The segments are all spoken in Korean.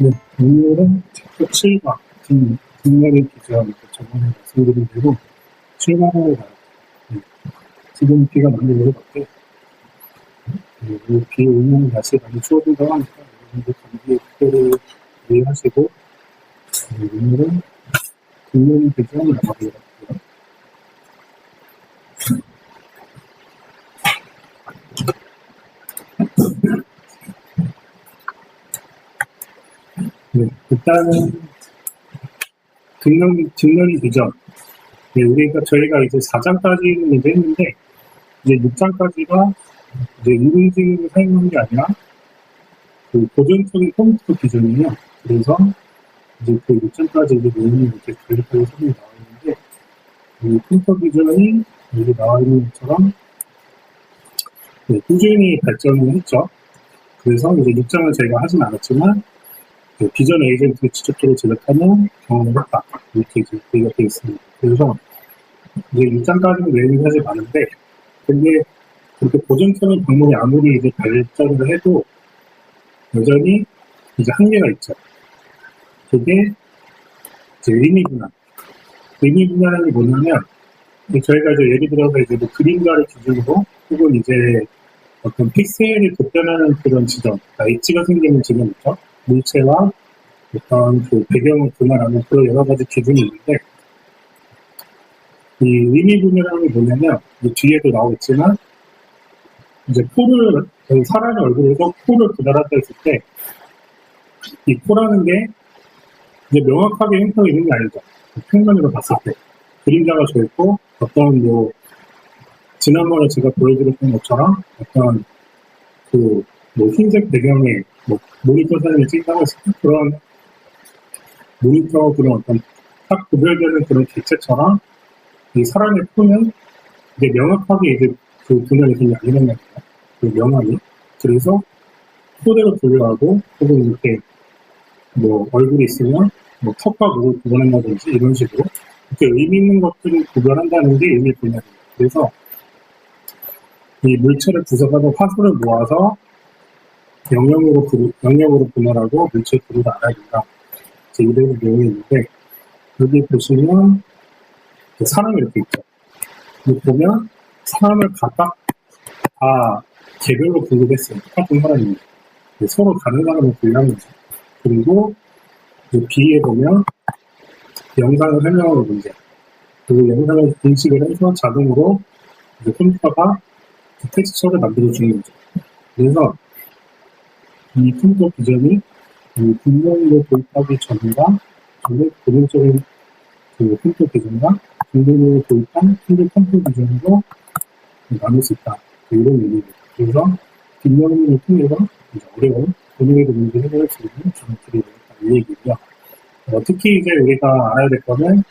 네, 오늘은 챕터 7과 뒷면의 기준, 저번에 말씀드린 대로 7강으로 가요. 네, 지금 비가 많이 오는 것 같아요. 네, 비 오면 날씨 많이 추워진다고 하니까 여러분들 감기에 특별히 유의하시고, 네, 오늘은 뒷면의 기준을 나가보도록 할게요. 네, 일단은 뒷면의 기준. 네, 저희가 이제 4장까지는 이제 했는데, 이제 6장까지가 이제 인공지능을 사용한 게 아니라 그 고전적인 컴퓨터 기준이에요. 그래서 이제 그 6장까지 이제 내용이 이렇게 간략하게 설명이 나와 있는데, 이 컴퓨터 기준이 여기 나와 있는 것처럼 네, 꾸준히 발전을 했죠. 그래서 이제 6장을 저희가 하진 않았지만, 그 비전 에이전트를 직접적으로 제작하는 경험을 했다. 이렇게 이제 얘기가 되어 있습니다. 그래서 이제 6장까지는 내용이 사실 많은데, 근데 그렇게 고전적인 방법이 아무리 이제 발전을 해도 여전히 이제 한계가 있죠. 그게 이제 의미 분할. 의미 분할이 뭐냐면, 저희가 이제 예를 들어서 이제 뭐 그림자를 기준으로 혹은 이제 어떤 픽셀이 급변하는 그런 지점, 엣지가 생기는 지점 있죠. 물체와 어떤 그 배경을 분할하는 그런 여러 가지 기준이 있는데, 이 의미 분할이 뭐냐면, 뒤에도 나오겠지만, 이제 사람의 얼굴에서 코를 분할한다 했을 때, 이 코라는 게 이제 명확하게 형태가 있는 게 아니죠. 평면으로 봤을 때. 그림자가 져 있고, 어떤 뭐, 지난번에 제가 보여드렸던 것처럼, 어떤 뭐 흰색 배경에 뭐 모니터 사진을 찍다고 했을 때 그런 모니터 그런 어떤 딱 구별되는 그런 객체처럼 이 사람의 코는 이제 명확하게 이제 그 분할이 되지 않는 거예요. 그 명암이. 그래서 코대로 분류하고 혹은 이렇게 뭐 얼굴이 있으면 뭐 턱과 목을 구분한다든지 이런 식으로 이렇게 의미 있는 것들을 구별한다는 게 의미 분할이에요. 그래서 이 물체를 구성하고 화소를 모아서 영역으로 분할하고 물체 구조를 알아야 된다. 이런 내용이 있는데, 여기 보시면 사람이 이렇게 있죠. 여기 보면 사람을 각각 다 개별로 분류했어요. 똑같은 사람입니다. 서로 다른 사람을 분류하는 거죠. 그리고 B에 보면 영상을 설명하는 문제. 그리고 영상을 인식을 해서 자동으로 컴퓨터가 텍스처를 만들어주는 거죠. 그래서 이 컴퓨터 기전이 뒷면으로 도입하기 전과 고정적인 그 컴퓨터 기전과 뒷면으로 도입한 컴퓨터 기전으로 나눌 수 있다. 이런 의미입니다. 그래서 뒷면을 통해서 어려운 본인에도 문제 해결할 수 있는 기술들이 되겠다. 이 얘기고요. 특히 이제 우리가 알아야 될 거는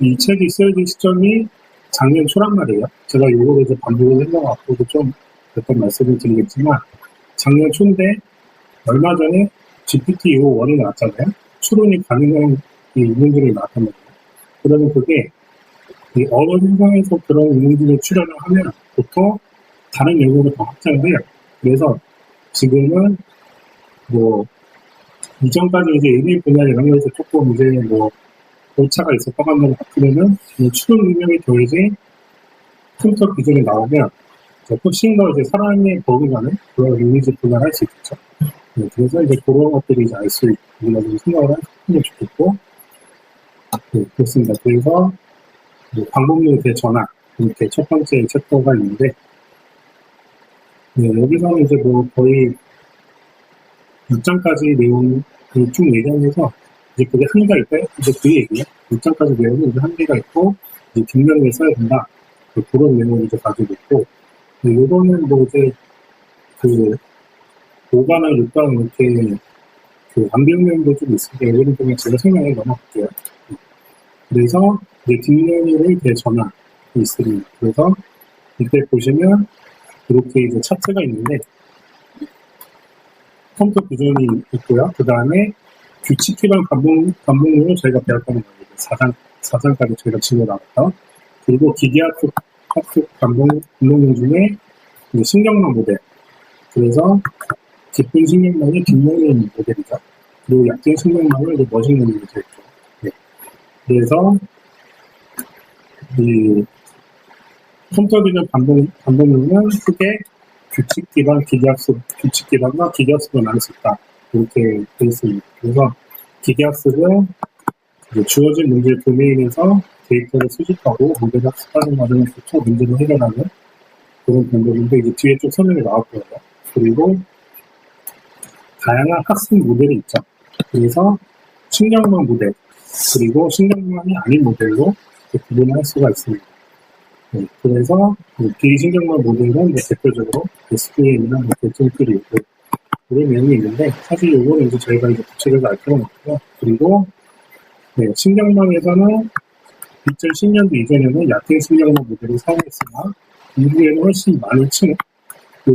이 책이 쓰여진 시점이 작년 초란 말이에요. 제가 이거를 이제 반복을 했던 것 같고도 좀 몇 번 말씀을 드리겠지만 작년 초인데 얼마 전에 GPT-5.1이 나왔잖아요. 추론이 가능한 이 인공지능이 나왔단 말이에요. 그러면 그게 이 언어 생성에서 그런 인공지능 출연을 하면 보통 다른 영역으로 더 확장을 해요. 그래서 지금은 뭐 이전까지 이제 의미 분야 이런 거에서 조금 이제 뭐 오차가 있었다고 한다고 바꾸면은 추론 능력이 더해진 컴퓨터 기준이 나오면 훨씬 더 이제 사람의 버금가는 그런 이미지 분할할 수 있겠죠. 네, 그래서 이제 그런 것들이 이제 알 수 있는 좀 생각을 하면 좋겠고, 네, 그렇습니다. 그래서 뭐 방법론에 대해 전환 이렇게 첫 번째 챕터가 있는데, 네, 여기서는 이제 뭐 거의 6장까지 내용을 쭉 얘기하면서 이제 그게 한계가 있다. 이제 그 얘기예요. 6장까지 내용은 이제 한계가 있고 이제 뒷면에 써야 된다. 그런 내용을 이제 가지고 있고, 이거는 뭐 이제 그 5가나 6가 이렇게 그 안배우면도 좀 있으니까 이거는 그냥 제가 설명을 넘어갈게요. 그래서 이제 뒷면에 대해 전환이 있습니다. 그래서 이때 보시면 이렇게 이제 차트가 있는데 컴퓨터 기준이 있고요. 그 다음에 규칙기반 반복론을 저희가 배웠던 거예요. 4장까지 저희가 지고 나왔던. 그리고 기계학습 반복론 중에 신경망 모델. 그래서 깊은 신경망이 뒷면에 있는 모델이죠. 그리고 약진 신경망을 이제 머신러닝이 되죠. 네. 그래서 이 컴퓨터 비전 반복능은 크게 규칙 기반과 기계학습을 나눌 수 있다. 이렇게 되어 있습니다. 그래서 기계학습은 주어진 문제 도메인에서 데이터를 수집하고 모델을 학습하는 과정을 거쳐 문제를 해결하는 그런 방법인데, 이제 뒤에 좀 설명이 나올 거예요. 그리고 다양한 학습 모델이 있죠. 그래서 신경망 모델, 그리고 신경망이 아닌 모델로 구분을 할 수가 있습니다. 네, 그래서 비신경망 모델은 대표적으로 SVM이나 결정트리 그런 내용이 있는데, 사실 이거는 이제 저희가 이제 구체적으로 알 필요는 없고요. 그리고 네, 신경망에서는 2010년도 이전에는 얕은 신경망 모델을 사용했으나 이후에는 훨씬 많은 층,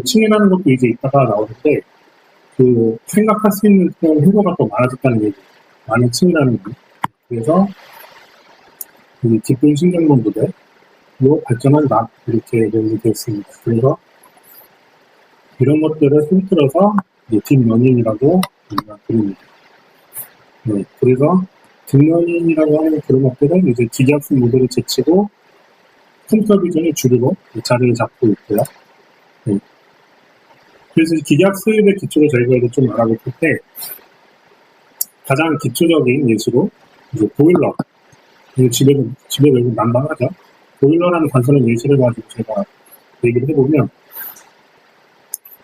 층이라는 것도 이제 이따가 나오는데, 생각할 수 있는 그런 효과가 더 많아졌다는 얘기, 많은 층이라는 얘기. 그래서 깊은 신경망 모델로 발전한다, 이렇게 내용이 되어 있습니다. 그래서 이런 것들을 통틀어서 딥러닝이라고 우리가 부릅니다. 네, 그래서 딥러닝이라고 하는 그런 것들은 이제 기계학습 모델을 제치고 컴퓨터 비전을 줄이고 자리를 잡고 있고요. 네. 그래서 기계학습의 기초로 저희가 이제 좀 알아볼 때, 가장 기초적인 예시로 이제 보일러, 집에 외국 난방하죠. 보일러라는 단순한 예시를 가지고 제가 얘기를 해보면,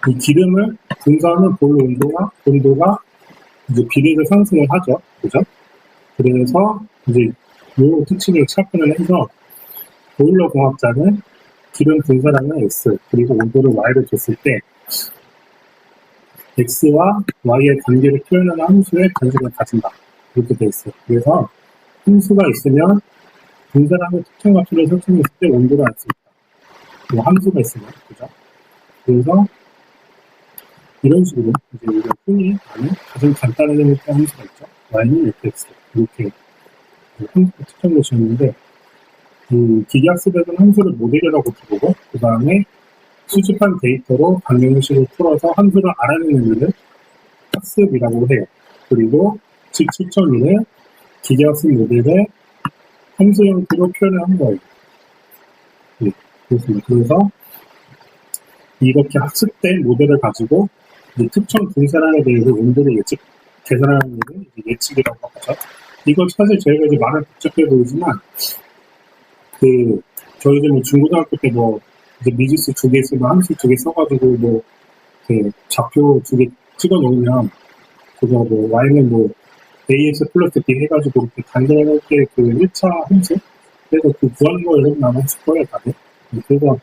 이 기름을 분사하는 보일러 온도가 이제 비례해서 상승을 하죠. 그죠? 그래서 이제 이 특징을 착안을 해서 보일러 공학자는 기름 분사량을 S, 그리고 온도를 Y로 줬을 때 X와 Y의 관계를 표현하는 함수에 관심을 가진다. 이렇게 되어 있어요. 그래서 함수가 있으면 분사량의 특정 값을 설정했을 때 온도를 알 수 있다. 함수가 있으면, 그죠? 그래서 이런 식으로 이제 우리가 흔히 아는 가장 간단하게 했던 함수가 있죠. Y는 fx. 이렇게 함수가 특정되셨는데, 기계학습에서는 함수를 모델이라고 부르고, 그 다음에 수집한 데이터로 방정식을 풀어서 함수를 알아내는 일을 학습이라고 해요. 그리고 즉 실천일을 기계학습 모델의 함수 형태로 표현을 한 거예요. 네, 그렇습니다. 그래서 이렇게 학습된 모델을 가지고 특정 분사량에 대해서 온도를 계산하는 일을 예측이라고 하죠. 이거 사실 저희가 이제 말은 복잡해 보이지만, 저희들 뭐 중고등학교 때 이제 미지수 2개 쓰고 함수 2개 써가지고 좌표 2개 찍어 놓으면, 그거 y는 ax 플러스 b 해가지고 이렇게 단전할 때 1차 함수? 그래서 구하는 거 여러분 아마 했을 거예요, 다들. 그래서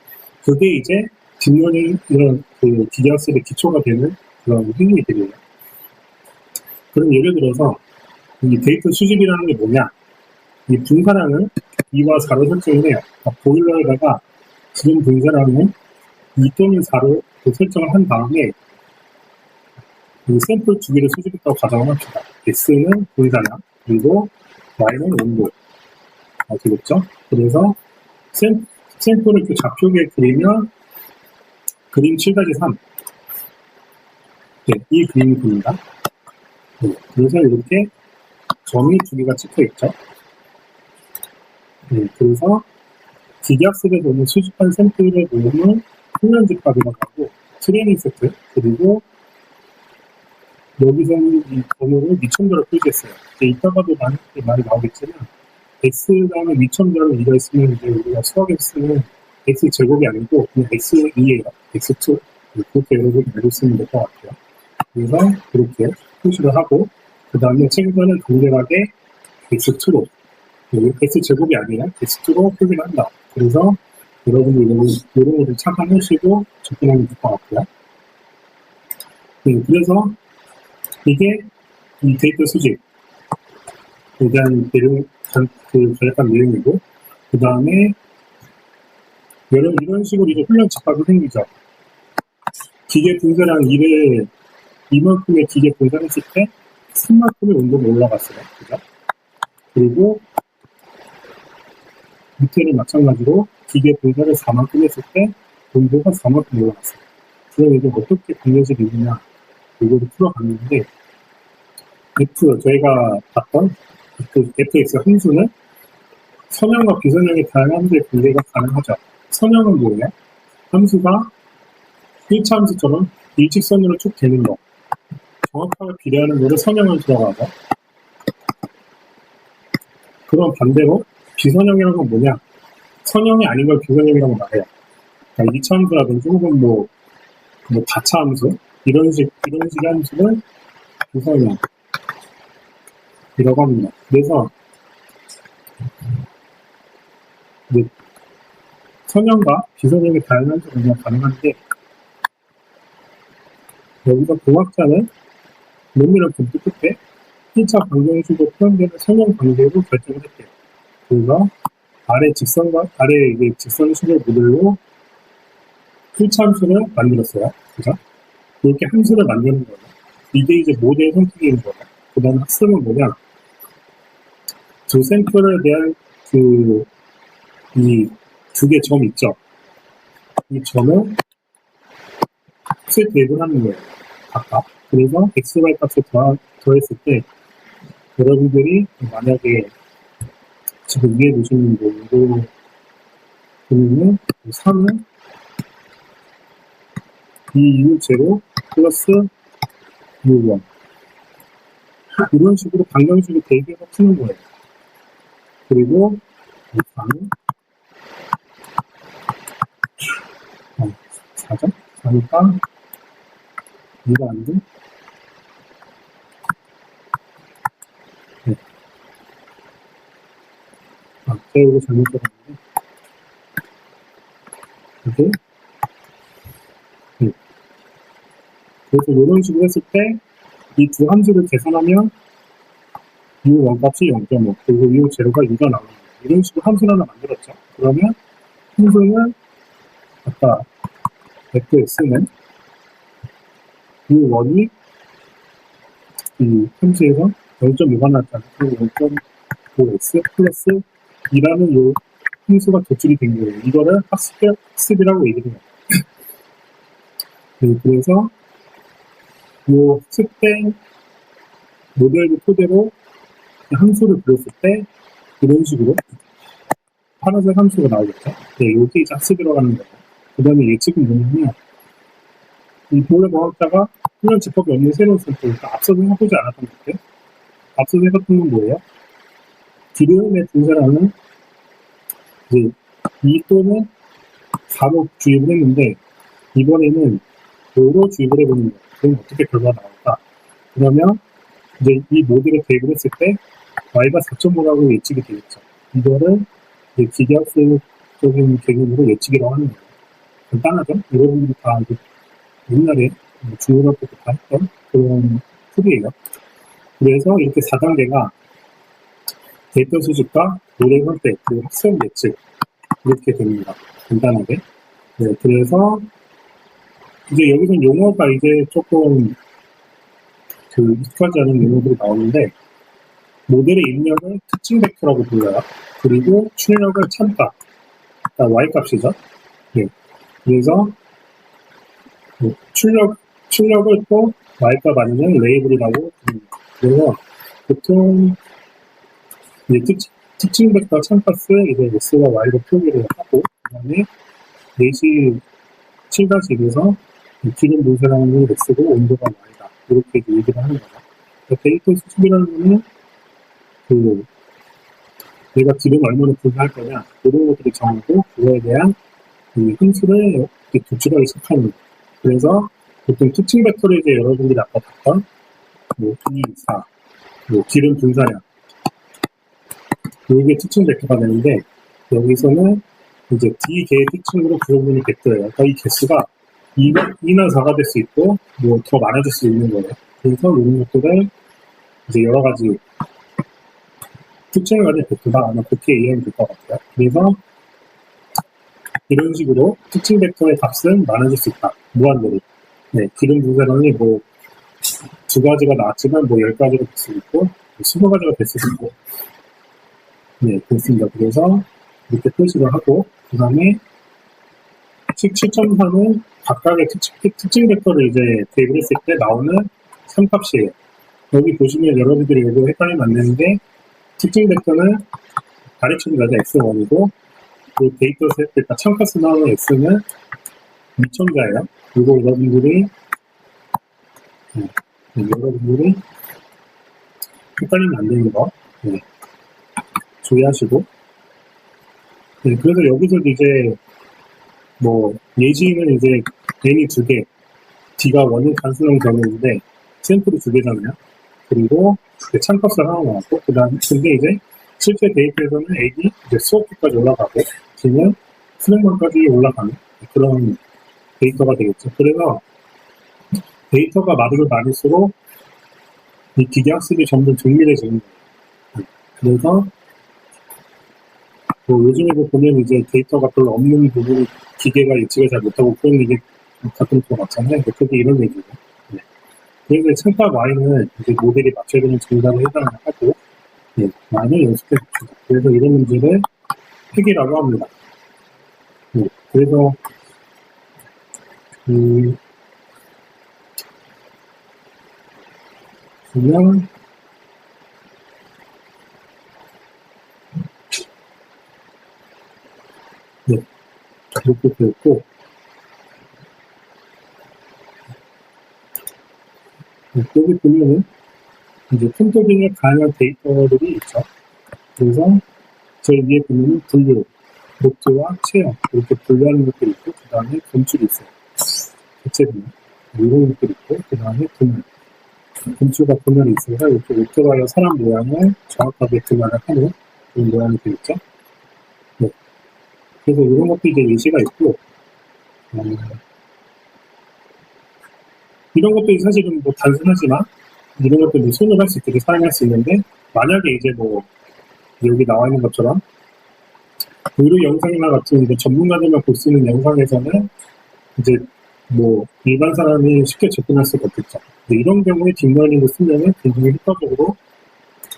그게 이제 딥러닝 이런 기계학습의 기초가 되는 그런 행위들이에요. 그럼 예를 들어서 이 데이터 수집이라는 게 뭐냐? 이 분사량을 2와 4로 설정을 해요. 보일러에다가 지금 분사량을 2 또는 4로 설정을 한 다음에 이 샘플 2개를 수집했다고 가정을 합시다. X는 분사량, 그리고 Y는 온도. 되겠죠? 그래서 샘플을 이렇게 좌표기에 그리면 그림 7-3. 네, 이 그림이 보입니다. 네, 그래서 이렇게 점이 2개가 찍혀 있죠. 네, 그래서 기계학습에 보면 수집한 샘플의 모음을 훈련집합이라고 하고, 트레이닝 세트, 그리고 여기서는 이 번호를 미천자로 표시했어요. 이따가도 많이 나오겠지만, X라는 미천자로 이가 있으면 이제 우리가 수학에 쓰는 X제곱이 아니고 그냥 X2예요. X2. 그렇게 여러분이 알고 있으면 될 것 같아요. 그래서 그렇게 표시를 하고, 그 다음에 책에서는 간결하게 X2로, X제곱이 아니라 X2로 표기를 한다. 그래서 여러분들 이런 것을 착안하시고 접근하면 될 것 같고요. 네, 그래서 이게 이 데이터 수집에 대한 간략한 내용이고, 그 다음에 이런 식으로 이제 훈련 집합이 생기죠. 기계 분사량 1에 이만큼의 기계 분사를 했을 때 3만큼의 온도가 올라갔어요. 그죠? 그리고 밑에는 마찬가지로 기계 분사를 4만큼 했을 때 온도가 4만큼 올라갔어요. 그럼 이게 어떻게 방정식이 있느냐, 이거를 풀어갔는데, 저희가 봤던 fx 함수는 선형과 비선형의 다양한 함수의 분리가 가능하죠. 선형은 뭐예요? 함수가 1차 함수처럼 일직선으로 쭉 되는 거. 정확하게 비례하는 거를 선형을 들어가죠. 그럼 반대로 비선형이라는 건 뭐냐? 선형이 아닌 걸 비선형이라고 말해요. 그러니까 2차 함수라든지 혹은 뭐 다차 함수 이런 식의 함수는 비선형이라고 합니다. 그래서 선형과 비선형의 다양한 함수가 가능한데 여기서 공학자는 논문을 검토 끝에 1차 방정식으로 표현되는 선형 관계로 결정을 했대요. 그래서 아래 이제 직선식을 모델로 1차 함수를 만들었어요. 그죠? 이렇게 함수를 만드는 거예요. 이게 이제 모델 선택인 거예요. 그 다음 학습은 뭐냐? 두 샘플에 대한 이 두 개 점 있죠? 이 점을 학습 대입을 하는 거예요. 각각. 그래서 xy 값을 더했을 때 여러분들이 만약에 지금 위에 보시는 거 이거 보면은 3은 2u0 플러스 u1 이런 식으로 방정식을 대입해서 푸는 거예요. 그리고 4는 4점? 4니까 2가 안 돼? 네. 제가 이거 잘못 적었는데 이게 네. 그래서 이런 식으로 했을 때 이 두 함수를 계산하면 u1 값이 0.5 그리고 u0가 2가 나오는 거예요. 이런 식으로 함수를 하나 만들었죠. 그러면 함수는 아까 fx는 u1이 이 함수에서 0.5가 나왔잖아요. 그리고 0.5x 플러스 2라는 요 함수가 도출이 된 거예요. 이거를 학습이라고 얘기를 해요. 네, 그래서 요 학습된 모델을 토대로 함수를 그렸을 때 이런 식으로 파란색 함수가 나오겠죠. 네, 요게 이제 학습 들어가는 거예요. 그 다음에 예측은 뭐냐면 이 본래 과학자가 훈련 집합이 없는 새로운 샘플, 그러니까 앞서도 해보지 않았던 것들. 앞서도 해봤던 건 뭐예요? 기름의 분사량은 이제 2 또는 4로 주입을 했는데 이번에는 5로 주입을 해보는 거예요. 그럼 어떻게 결과가 나올까? 그러면 이제 이 모델을 대입을 했을 때 y가 4.5라고 예측이 되겠죠. 이거를 이제 기계학습적인 개념으로 예측이라고 하는 거예요. 간단하죠? 여러분들이 다 이제 옛날에 중고등학교 때 다 했던 그런 툴이에요. 그래서 이렇게 4단계가 데이터 수집과 모델 선택, 그리고 학습 예측 이렇게 됩니다. 간단하게. 네, 그래서 이제 여기서 용어가 이제 조금 익숙하지 않은 용어들이 나오는데 모델의 입력을 특징 벡터라고 불러요. 그리고 출력을 참값, 그러니까 y값이죠. 네, 그래서 출력을 또 y값 아니면 레이블이라고 부릅니다. 그래서 보통 이제 특징 벡터 참값을 이제 x와 y로 표기를 하고 그다음에 4시 7-1에서 기름 분쇄량이 x고 온도가 y다 이렇게 얘기를 하는 거죠. 그러니까 데이터 수집이라는 거는 내가 기름을 얼마나 분쇄할 거냐 이런 것들이 정하고 그거에 대한 함수를 도출하기 시작하는 거예요. 그래서 보통 특징 벡터를 이제 여러분들이 아까 봤던 2, 4, 기름 분사량 이게 특징 벡터가 되는데 여기서는 이제 D 개의 특징으로 구성되는 벡터예요. 그러니까 이 개수가 2나 4가 될 수 있고 더 많아질 수 있는 거예요. 그래서 이런 것들을 이제 여러 가지 특징을 가진 벡터가 아마 그렇게 이해하면 될 것 같아요. 그래서 이런 식으로 특징 벡터의 값은 많아질 수 있다. 무한대로. 네, 기름 분쇄량이 2가지가 나왔지만 10가지가 될 수 있고 20가지가 될 수 있고 네, 그렇습니다. 그래서 이렇게 표시를 하고 그 다음에 7.3은 각각의 특징 벡터를 이제 대입을 했을 때 나오는 3값이에요. 여기 보시면 여러분들이 이거 헷갈리면 안 되는데, 특징 벡터는 가르치는 자자 x1이고, 그 데이터 셋, 그러니까 참가수 나오는 x는 미천자예요. 그리고 여러분들이 헷갈리면 안 되는 거, 네, 주의하시고. 네, 그래서 여기서도 이제, 예시는 이제 n이 2개, d가 원인 단순형 경우인데, 샘플이 2개잖아요. 그리고 참값을 하나 나왔고, 그 다음에, 근데 이제 실제 데이터에서는 A이 이제 수업기까지 올라가고, D는 수능만까지 올라가는 그런 데이터가 되겠죠. 그래서 데이터가 많으면 많을수록 이 기계 학습이 점점 정밀해지는 거예요. 그래서 요즘에도 보면 이제 데이터가 별로 없는 부분을 기계가 예측을 잘 못하고 그런 얘기 가끔 들어봤잖아요. 그게 이런 얘기예요. 네. 그래서 참값 Y는 이제 모델이 맞춰야 되는 정답을 해당하고, 네, 많이 연습해 봅시다. 그래서 이런 문제를 핵이라고 합니다. 네, 그래서 보면 네, 이렇게 되었고, 네, 여기 보면은 이제 콘토빙에 가능한 데이터들이 있죠. 그래서 저희 위에 보면은 분류, 노트와 체험 이렇게 분류하는 것들이 있고, 그 다음에 검출이 있어요. 대체 분류 이런 것들이 있고, 그 다음에 분류, 검출과 분열이 있어서 이렇게 오토바이어 사람 모양을 정확하게 분할을 하는 그런 모양이 되겠죠. 네. 그래서 이런 것도 이제 예시가 있고, 이런 것도 사실은 단순하지만 이런 것도 손으로 할 수 있게 사용할 수 있는데, 만약에 이제 여기 나와 있는 것처럼 의료 영상이나 같은 이제 전문가들만 볼 수 있는 영상에서는 이제 일반 사람이 쉽게 접근할 수가 없겠죠. 이런 경우에 딥러닝을 쓰면은 굉장히 효과적으로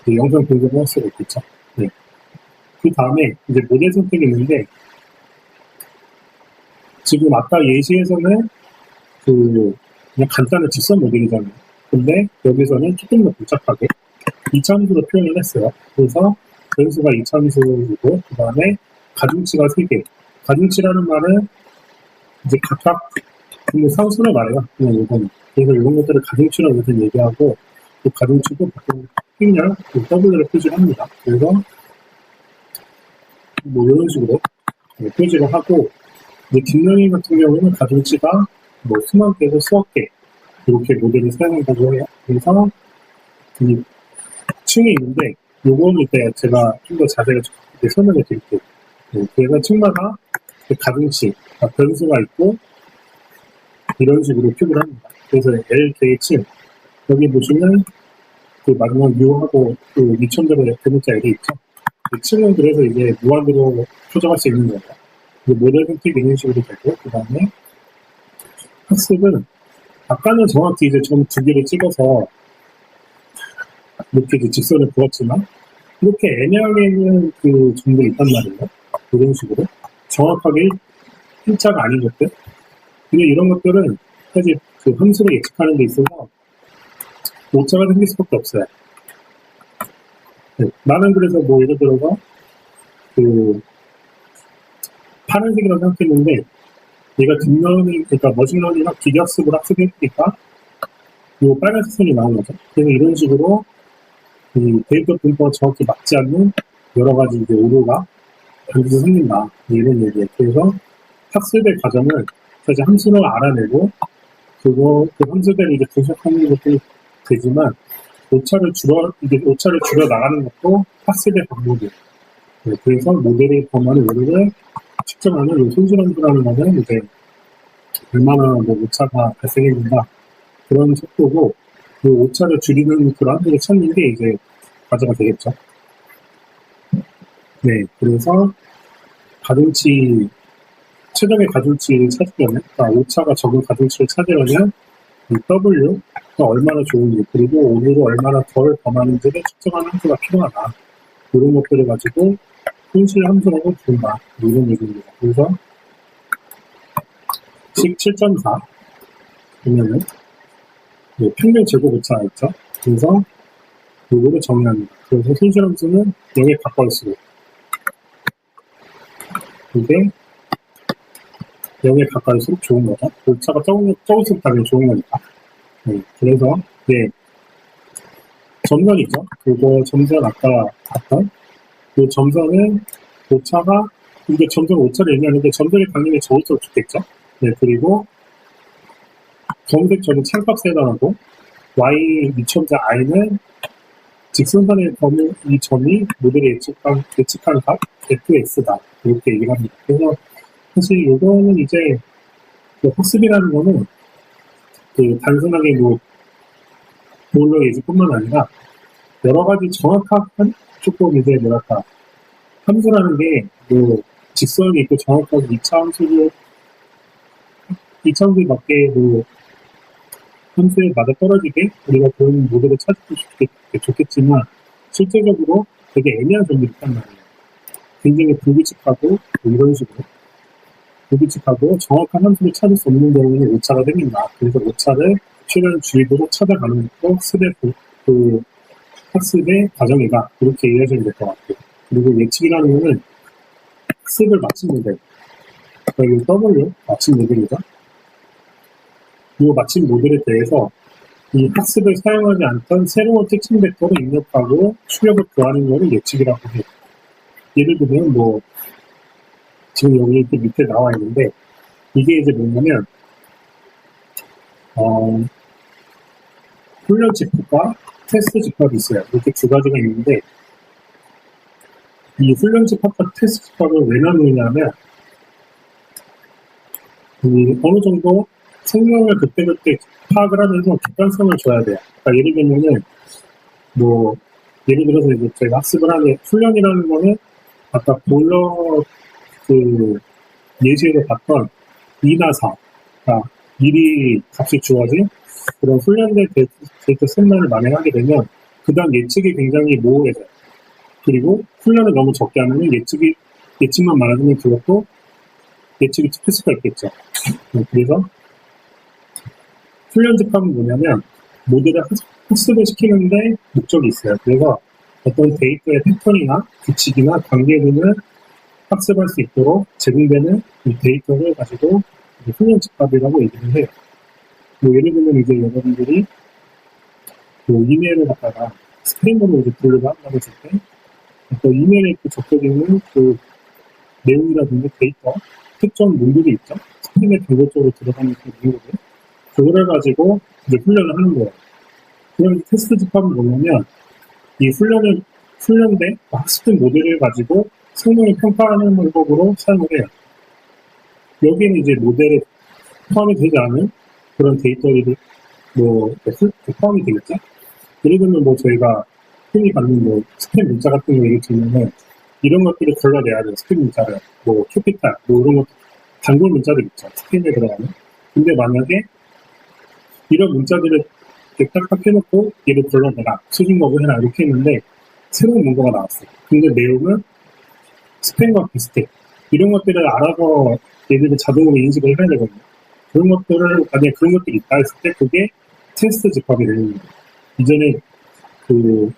영상 분석을 할 수가 있겠죠. 네. 그 다음에 이제 모델 선택이 있는데, 지금 아까 예시에서는 그냥 간단한 직선 모델이잖아요. 근데 여기서는 조금 더 복잡하게 2참수로 표현을 했어요. 그래서 변수가 2참수이고, 그 다음에 가중치가 3개. 가중치라는 말은 이제 각각 상수를 말해요. 그냥 이거는. 그래서 이런 것들을 가중치라고 요즘 얘기하고, 그 가중치도 보통 그냥 W를 표시를 합니다. 그래서 이런 식으로 표시를 하고, 딥러닝 같은 경우는 가중치가 수만 개에서 수억 개 이렇게 모델을 사용한다고 해요. 그래서 이 층이 있는데, 요거는 이때 제가 좀 더 자세히 설명해 드릴게요. 그래서 층마다 가중치, 변수가 있고, 이런 식으로 표기를 합니다. 그래서 LK의 층, 여기 보시면 마지막 U하고 미천대로 대문자 L이 있죠. 그 층은 그래서 이제 무한대로 표정할 수 있는 거예요. 모델 선택 이런 식으로 되고, 그 다음에 학습은 아까는 정확히 이제 점 2개를 찍어서 이렇게 직선을 그었지만, 이렇게 애매하게 있는 점들이 있단 말이에요. 이런 식으로 정확하게 일자가 아닌 것들. 근데 이런 것들은 사실 함수를 예측하는 데 있어서 오차가 생길 수밖에 없어요. 네, 나는 그래서 예를 들어서 파란색이라고 생각했는데, 얘가 딥러닝, 그러니까 머신러닝이나 기계학습을 학습했으니까 이 빨간색 선이 나온 거죠. 그래서 이런 식으로 데이터 분포가 정확히 맞지 않는 여러 가지 이제 오류가 반드시 생긴다. 이런 얘기예요. 그래서 학습의 과정을 사실 함수를 알아내고, 그리고 그 함수대로 이제 분석하는 것도 되지만, 오차를 줄여 나가는 것도 학습의 방법이에요. 네, 그래서 모델이 범하는 오류를 측정하는 손실함수라는 거는 이제 얼마나 오차가 발생했는가 그런 속도고, 그 오차를 줄이는 그런 함수를 찾는 게 이제 과제가 되겠죠. 네, 그래서 최종의 가중치를 찾으려면, 오차가 적은 가중치를 찾으려면 이 W가 얼마나 좋은지, 그리고 오류를 얼마나 덜 범하는지를 측정하는 함수가 필요하다. 이런 것들을 가지고 손실 함수라고 부른다. 이런 얘기입니다. 그래서 7.4 보면은 평균 제곱 오차 있죠. 그래서 요거를 정의합니다. 그래서 손실함수는 0에 가까울수록 이게 0에 가까울수록 좋은 거죠. 오차가 적을수록 당연히 좋은 거니까. 네, 그래서 네, 점선이죠. 그거 점선 아까 봤던 그 점선은 오차가 이게 점선 오차를 얘기하는데 점선이 당연히 적을수록 좋겠죠. 네, 그리고 검색 저는 창값에다 놓고 y 미천자 i는 직선선의 범위 이 점이 모델이 예측한 값 fx다 이렇게 얘기를 합니다. 그래서 사실 이거는 이제 그 학습이라는 거는 그 단순하게 뭐 몰러 예측뿐만 아니라 여러 가지 정확한 조금 이제 뭐랄까 함수라는 게 뭐 직선이 있고 정확하게 이차함수에 맞게 뭐 함수에 맞아 떨어지게 우리가 그런 모델을 찾을 수 좋겠지만 실제적으로 되게 애매한 점들이 있단 말이에요. 굉장히 불규칙하고 뭐 이런 식으로 불규칙하고 정확한 함수를 찾을 수 없는 경우는 오차가 생긴다. 그래서 오차를 최대한 주의도로 찾아가는 것도 그 학습의 과정이다. 이렇게 이해하시면 될 것 같아요. 그리고 예측이라는 것은 학습을 마친 모델, 그러니까 W 마친 모델이죠. 이 마친 모델에 대해서 이 학습을 사용하지 않던 새로운 특징 벡터를 입력하고 출력을 구하는 것을 예측이라고 해요. 예를 들면 뭐 지금 여기 이렇게 밑에 나와 있는데 이게 이제 뭐냐면 훈련 집합과 테스트 집합이 있어요. 이렇게 두 가지가 있는데 이 훈련 집합과 테스트 집합을 왜 나누냐면 어느 정도 성능을 그때그때 파악을 하면서 객관성을 줘야 돼요. 그러니까 예를 들면은 뭐 예를 들어서 이제 제가 학습을 하는 훈련이라는 거는 아까 보일러 그 예시에서 봤던 2나 4, 그러니까 미리 값이 주어진 그런 훈련된 데이터 셋만을 만약하게 되면 그 다음 예측이 굉장히 모호해져요. 그리고 훈련을 너무 적게 하면 예측만 많아지면 그것도 예측이 틀릴 수가 있겠죠. 그래서 훈련 집합은 뭐냐면 모델을 학습을 시키는데 목적이 있어요. 그래서 어떤 데이터의 패턴이나 규칙이나 관계 등을 학습할 수 있도록 제공되는 이 데이터를 가지고 훈련 집합이라고 얘기를 해요. 뭐 예를 들면 이제 여러분들이 뭐 이메일을 갖다가 스크린으로 이제 분류를 한다고 했을 때 그 이메일에 적혀 있는 그 내용이라든지 데이터 특정 문구들이 있죠. 스크린에 간접적으로 들어가는 그 문구들 그거를 가지고 이제 훈련을 하는 거예요. 그럼 테스트 집합은 뭐냐면 이 훈련된 학습된 모델을 가지고 성능을 평가하는 방법으로 사용을 해요. 여기는 이제 모델에 포함이 되지 않은 그런 데이터들이 포함이 되겠죠? 예를 들면 뭐 저희가 흔히 받는 뭐 스팸 문자 같은 거 얘기 들으면은 이런 것들을 걸러내야 돼요. 스팸 문자를. 뭐 캐피탈, 뭐 이런 것, 단골 문자들 있죠. 스팸에 들어가는. 근데 만약에 이런 문자들을 이렇게 딱딱 해놓고 얘를 걸러내라. 수중거부 해라. 이렇게 했는데 새로운 문구가 나왔어요. 근데 내용은 스팸과 비슷해. 이런 것들을 알아서 얘들을 자동으로 인식을 해야 되거든요. 그런 것들을, 만약에 그런 것들이 있다 했을 때 그게 테스트 집합이 되는 거예요.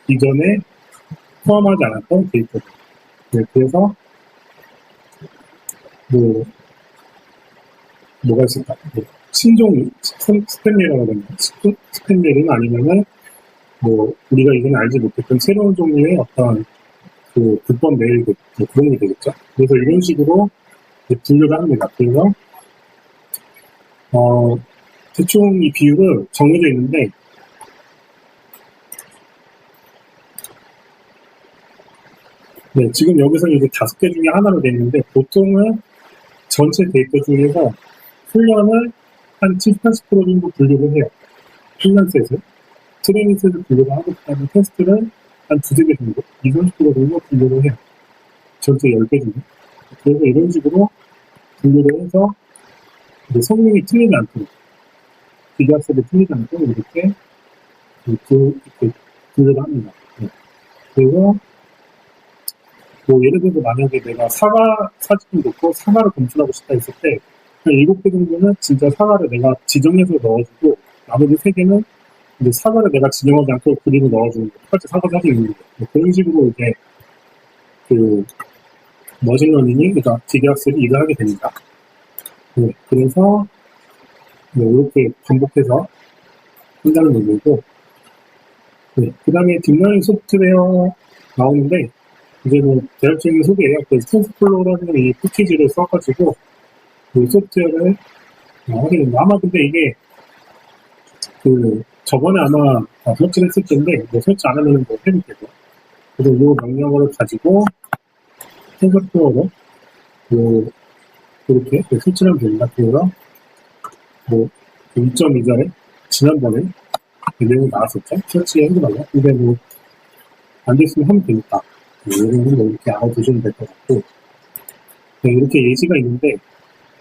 이전에 포함하지 않았던 데이터들. 네, 그래서, 뭐가 있을까? 신종 스팸이라고 하거든요. 스팸 아니면은, 우리가 이전에 알지 못했던 새로운 종류의 어떤 불법 메일들, 그런 게 되겠죠. 그래서 이런 식으로 분류를 합니다. 그래서, 대충 이 비율을 정해져 있는데, 네, 지금 여기서 이제 5개 중에 하나로 되어 있는데, 보통은 전체 데이터 중에서 훈련을 한 70, 80% 정도 분류를 해요. 훈련 셋을. 트레이닝 셋을 분류를 하고, 그 다음에 테스트를 한 2-3개 정도, 20-30% 정도 분류를 해요. 전체 10개 중에. 그래서 이런 식으로 분류를 해서, 성능이 틀리지 않도록, 비교학습이 틀리지 않도록 이렇게 분류를 합니다. 네. 그래서, 예를 들어서 만약에 내가 사과 사진을 놓고 사과를 검출하고 싶다 했을 때, 한 7개 정도는 진짜 사과를 내가 지정해서 넣어주고, 나머지 3개는 이제 사과를 내가 진행하지 않고 그림을 넣어주는 거. 똑같이 사과 사진 있는 거. 그런 식으로 이제 그 머신러닝이, 그러니까 기계학습이 일을 하게 됩니다. 네, 그래서 이렇게 반복해서 한다는 얘기고, 네, 그 다음에 딥러닝 소프트웨어 나오는데, 이제 뭐 대략적인 소개예요. 그 텐서플로우라는 이 패키지를 써가지고 그 소프트웨어를 하게 됩니다. 아마 근데 이게 그 저번에 아마 설치를 했을 텐데 뭐 설치 안 하면 뭐 해도 되고, 그래서 이 명령어를 가지고 텐서플로우로 이렇게 설치를 하면 됩니다. 그래서 뭐 2.2전에 지난번에 그 내용이 나왔었죠. 설치해보라고. 근데 뭐 안 됐으면 하면 되니까 이런 거 이렇게 알아두시면 될 것 같고, 네, 이렇게 예시가 있는데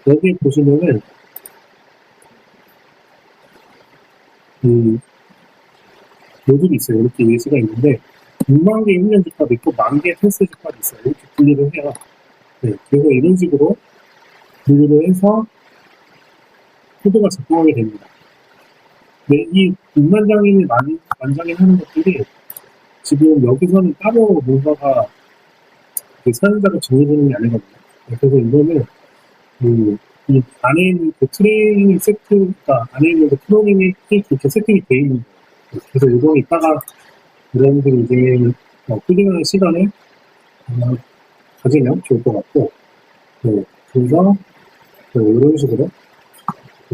여기 보시면은 모듈이 있어요. 이렇게 예시가 있는데 6만 개 훈련 집합이 있고 10,000개 테스트 집합이 있어요. 이렇게 분리를 해요. 네, 그래서 이런 식으로 분리를 해서 코드가 작동하게 됩니다. 네, 이 6만 장인이 만장일하는 것들이 지금 여기서는 따로 뭔가가 사용자가 정해주는 게 아니거든요. 네, 그래서 이거는 이 안에 있는 그 트레이닝 세트가 안에 있는 그 프로그램이 그렇게 세팅이 되어 있는 거예요. 그래서 이거 이따가 여러분들이 이제 코딩하는 시간에 가지면 좋을 것 같고, 네, 그래서 이런 식으로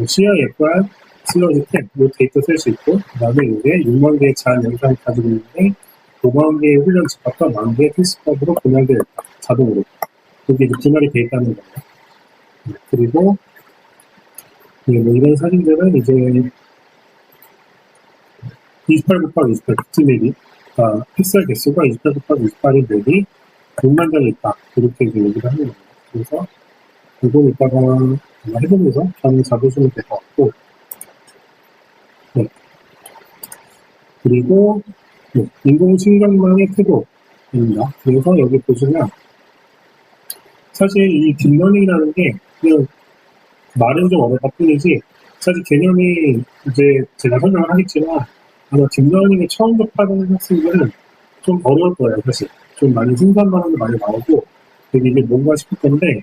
CIFR 슬러지 10, 이 데이터 쓸 수 있고, 그 다음에 이제 6만 개의 자연 영상을 가지고 있는데 5만 개의 훈련 집합과 1만 개의 테스트 집합으로 분할되어 있다. 자동으로. 이게 이제 분할이 되어 있다는 거예요. 네, 그리고 네, 뭐 이런 사진들은 이제 28 곱하기 28 픽셀맵이, 그러니까 픽셀 개수가 28 곱하기 28인 맵이 6만 장이 있다. 이렇게 이제 얘기를 하는 겁니다. 그래서 이거 이따가 해보면서 좀 잡으시면 될 것 같고, 네. 그리고 네, 인공신경망의 태도입니다. 그래서 여기 보시면 사실 이 딥러닝이라는 게 그냥 말은 좀 어렵다 뿐이지, 사실 개념이 이제 제가 설명을 하겠지만 아마 딥러닝에 처음 접하는 학생들은 좀 어려울 거예요. 사실 좀 많이 생소한 단어도 많이 나오고 되게 이게 뭔가 싶을 건데,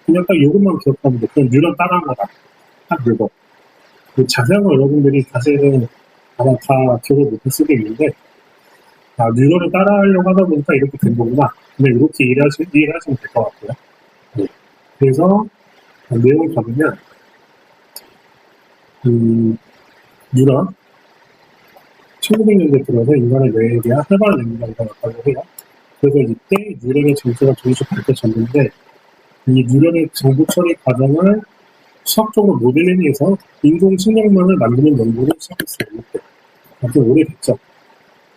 그냥 딱 이것만 기억하면 돼. 그냥 뉴런 따라한 거다. 딱 이거. 자세한 거 여러분들이 사실은 아마 다 기억을 못할 수도 있는데, 뉴런을 따라하려고 하다 보니까 이렇게 된 거구나. 근데 이렇게 이해하시면 될 것 같고요. 네. 그래서 내용을 보면 뉴런 1900년대 들어서 인간의 뇌에 대한 활발한 연구가 일어났다고 해요. 그래서 이때 뉴런의 정체가 조금씩 밝혀졌는데, 이 뉴런의 정보 처리 과정을 수학적으로 모델링해서 인공신경망을 만드는 연구를 시작했어요. 이때. 아주 오래됐죠.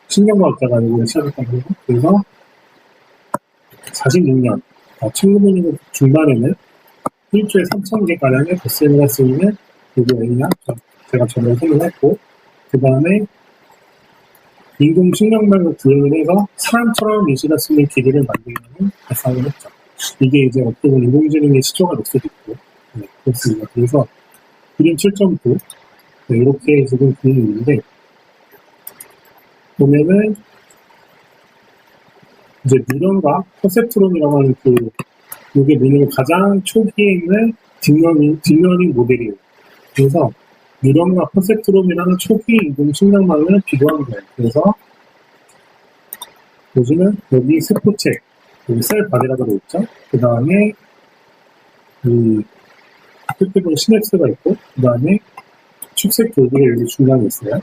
신경과학자가 이걸 시작했다고 해요. 그래서 46년, 1900년대 중반에는 일주일에 3,000개가량의 덧셈을 할 수 있는 그거 A냐, 제가 전에 설명했고, 그 다음에 인공신경망을 구현을 해서 사람처럼 인식할 수 있는 기계를 만들려는 발상을 했죠. 이게 이제 어떻게 보면 인공지능의 시초가 될 수도 있고, 네, 그렇습니다. 그래서 그림 7.9, 네, 이렇게 지금 그림이 있는데, 보면은 이제 뉴런과 퍼셉트론이라고 하는 이게 뭐냐면 가장 초기에 있는 딥러닝 모델이에요. 그래서 뉴런과 퍼셉트론이라는 초기 인공신경망을 비교한 거예요. 그래서 보시면 여기 세포체, 여기 셀 바디라고 되어 있죠. 그 다음에 끝에 보면 시냅스가 있고, 그 다음에 축색 돌기가 여기 중간에 있어요.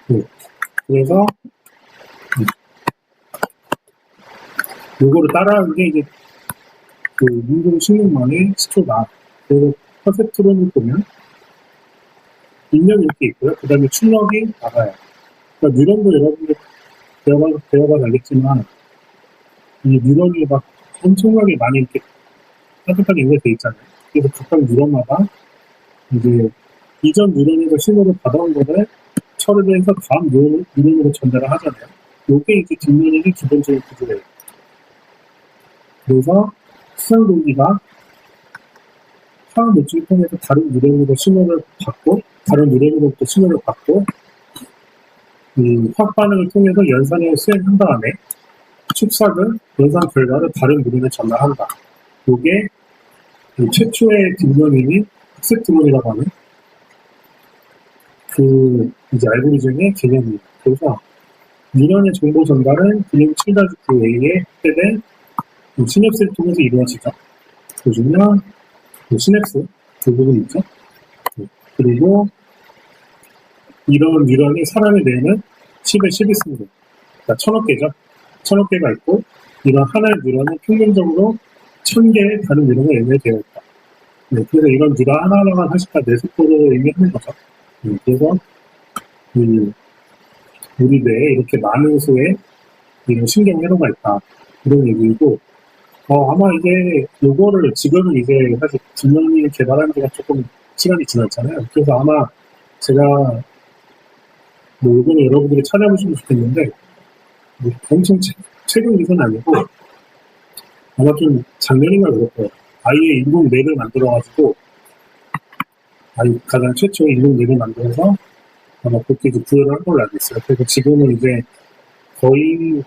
네. 그래서 요거를 따라하는 게 이제 인공신경망의 시초다. 그리고 퍼셉트론을 보면 입력이 이렇게 있고요. 그 다음에 출력이 나가요. 그러니까 뉴런도 여러분들 배워봐도 알겠지만, 이 뉴런이 막 엄청나게 많이 이렇게 따뜻하게 연결되어 있잖아요. 그래서 각각 뉴런마다 이제 이전 뉴런에서 신호를 받아온 거를 처리를 해서 다음 뉴런으로 전달을 하잖아요. 이게 이제 딥러닝의 기본적인 구조예요. 그래서 수상 동기가 화학 물질을 통해서 다른 유래물로 신호를 받고, 다른 유래물로부터 신호를 받고, 이 화학 반응을 통해서 연산을 수행한 다음에 축삭은 연산 결과를 다른 물질에 전달한다. 이게 최초의 딥러닝이 학습 드론이라고 하는 그 이제 알고리즘의 개념입니다. 그래서 뉴런의 정보 전달은 그림 7-9A에 확대된 시냅스를 통해서 이루어지죠. 보시면 시냅스 그 부분 있죠. 그리고 이런 뉴런이 사람의 뇌는 10의 12승분, 그러니까 1000억 개죠. 1000억 개가 있고 이런 하나의 뉴런은 평균적으로 1000개의 다른 뉴런과 연결되어 있다. 네, 그래서 이런 뉴런 하나하나가 사실 다 뇌세포를 의미하는 거죠. 그래서 우리 뇌에 이렇게 많은 수의 이런 신경 회로가 있다. 이런 얘기이고, 아마 이게 요거를 지금은 이제 사실 딥러닝 개발한 지가 조금 시간이 지났잖아요. 그래서 아마 제가 뭐 요거는 여러분들이 찾아보시면 좋겠는데, 뭐 엄청 최근 기사는 아니고 아마 좀 작년인가 그럴 거예요. 아예 인공 뇌를 만들어가지고 가장 최초의 인공 뇌를 만들어서 아마 그렇게 이제 구현을 한 걸로 알고 있어요. 그래서 지금은 이제 거의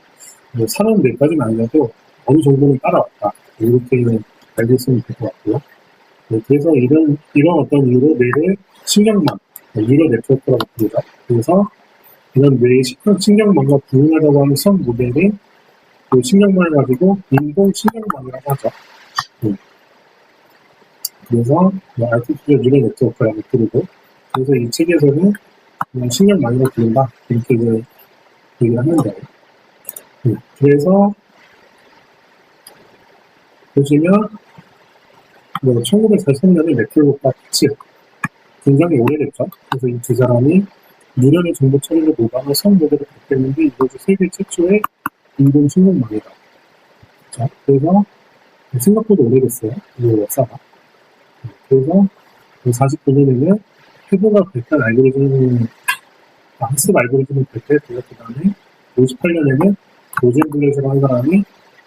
뭐 산업 뇌까지는 아니어도 어느 정도는 따라왔다. 이렇게 알고 있으면 될 것 같고요. 네, 그래서 이런 어떤 이유로 뇌를 신경망, 뉴럴 네트워크라고 부르죠. 그래서 이런 뇌의 신경망과 구분하려고 하는 선 모델이 그 신경망을 가지고 인공 신경망이라고 하죠. 그래서 아티피셜 뉴럴 네트워크라고 부르고, 그래서 이 책에서는 그냥 신경망이라고 부른다. 이렇게 이제 얘기를 하는 거예요. 그래서 보시면 1943년에 맥클록과 피츠 굉장히 오래됐죠. 그래서 이 두 사람이 뉴런의 정보 처리를 모방한 성 모델을 발표했는데 이것이 세계 최초의 인공 신경망이다. 자, 그래서 생각보다 오래됐어요. 이 역사가. 그래서 49년에는 헤버가 발표한 알고리즘을 학습 알고리즘을 발표했고요. 그 다음에 58년에는 로젠블렛이라는 한 사람이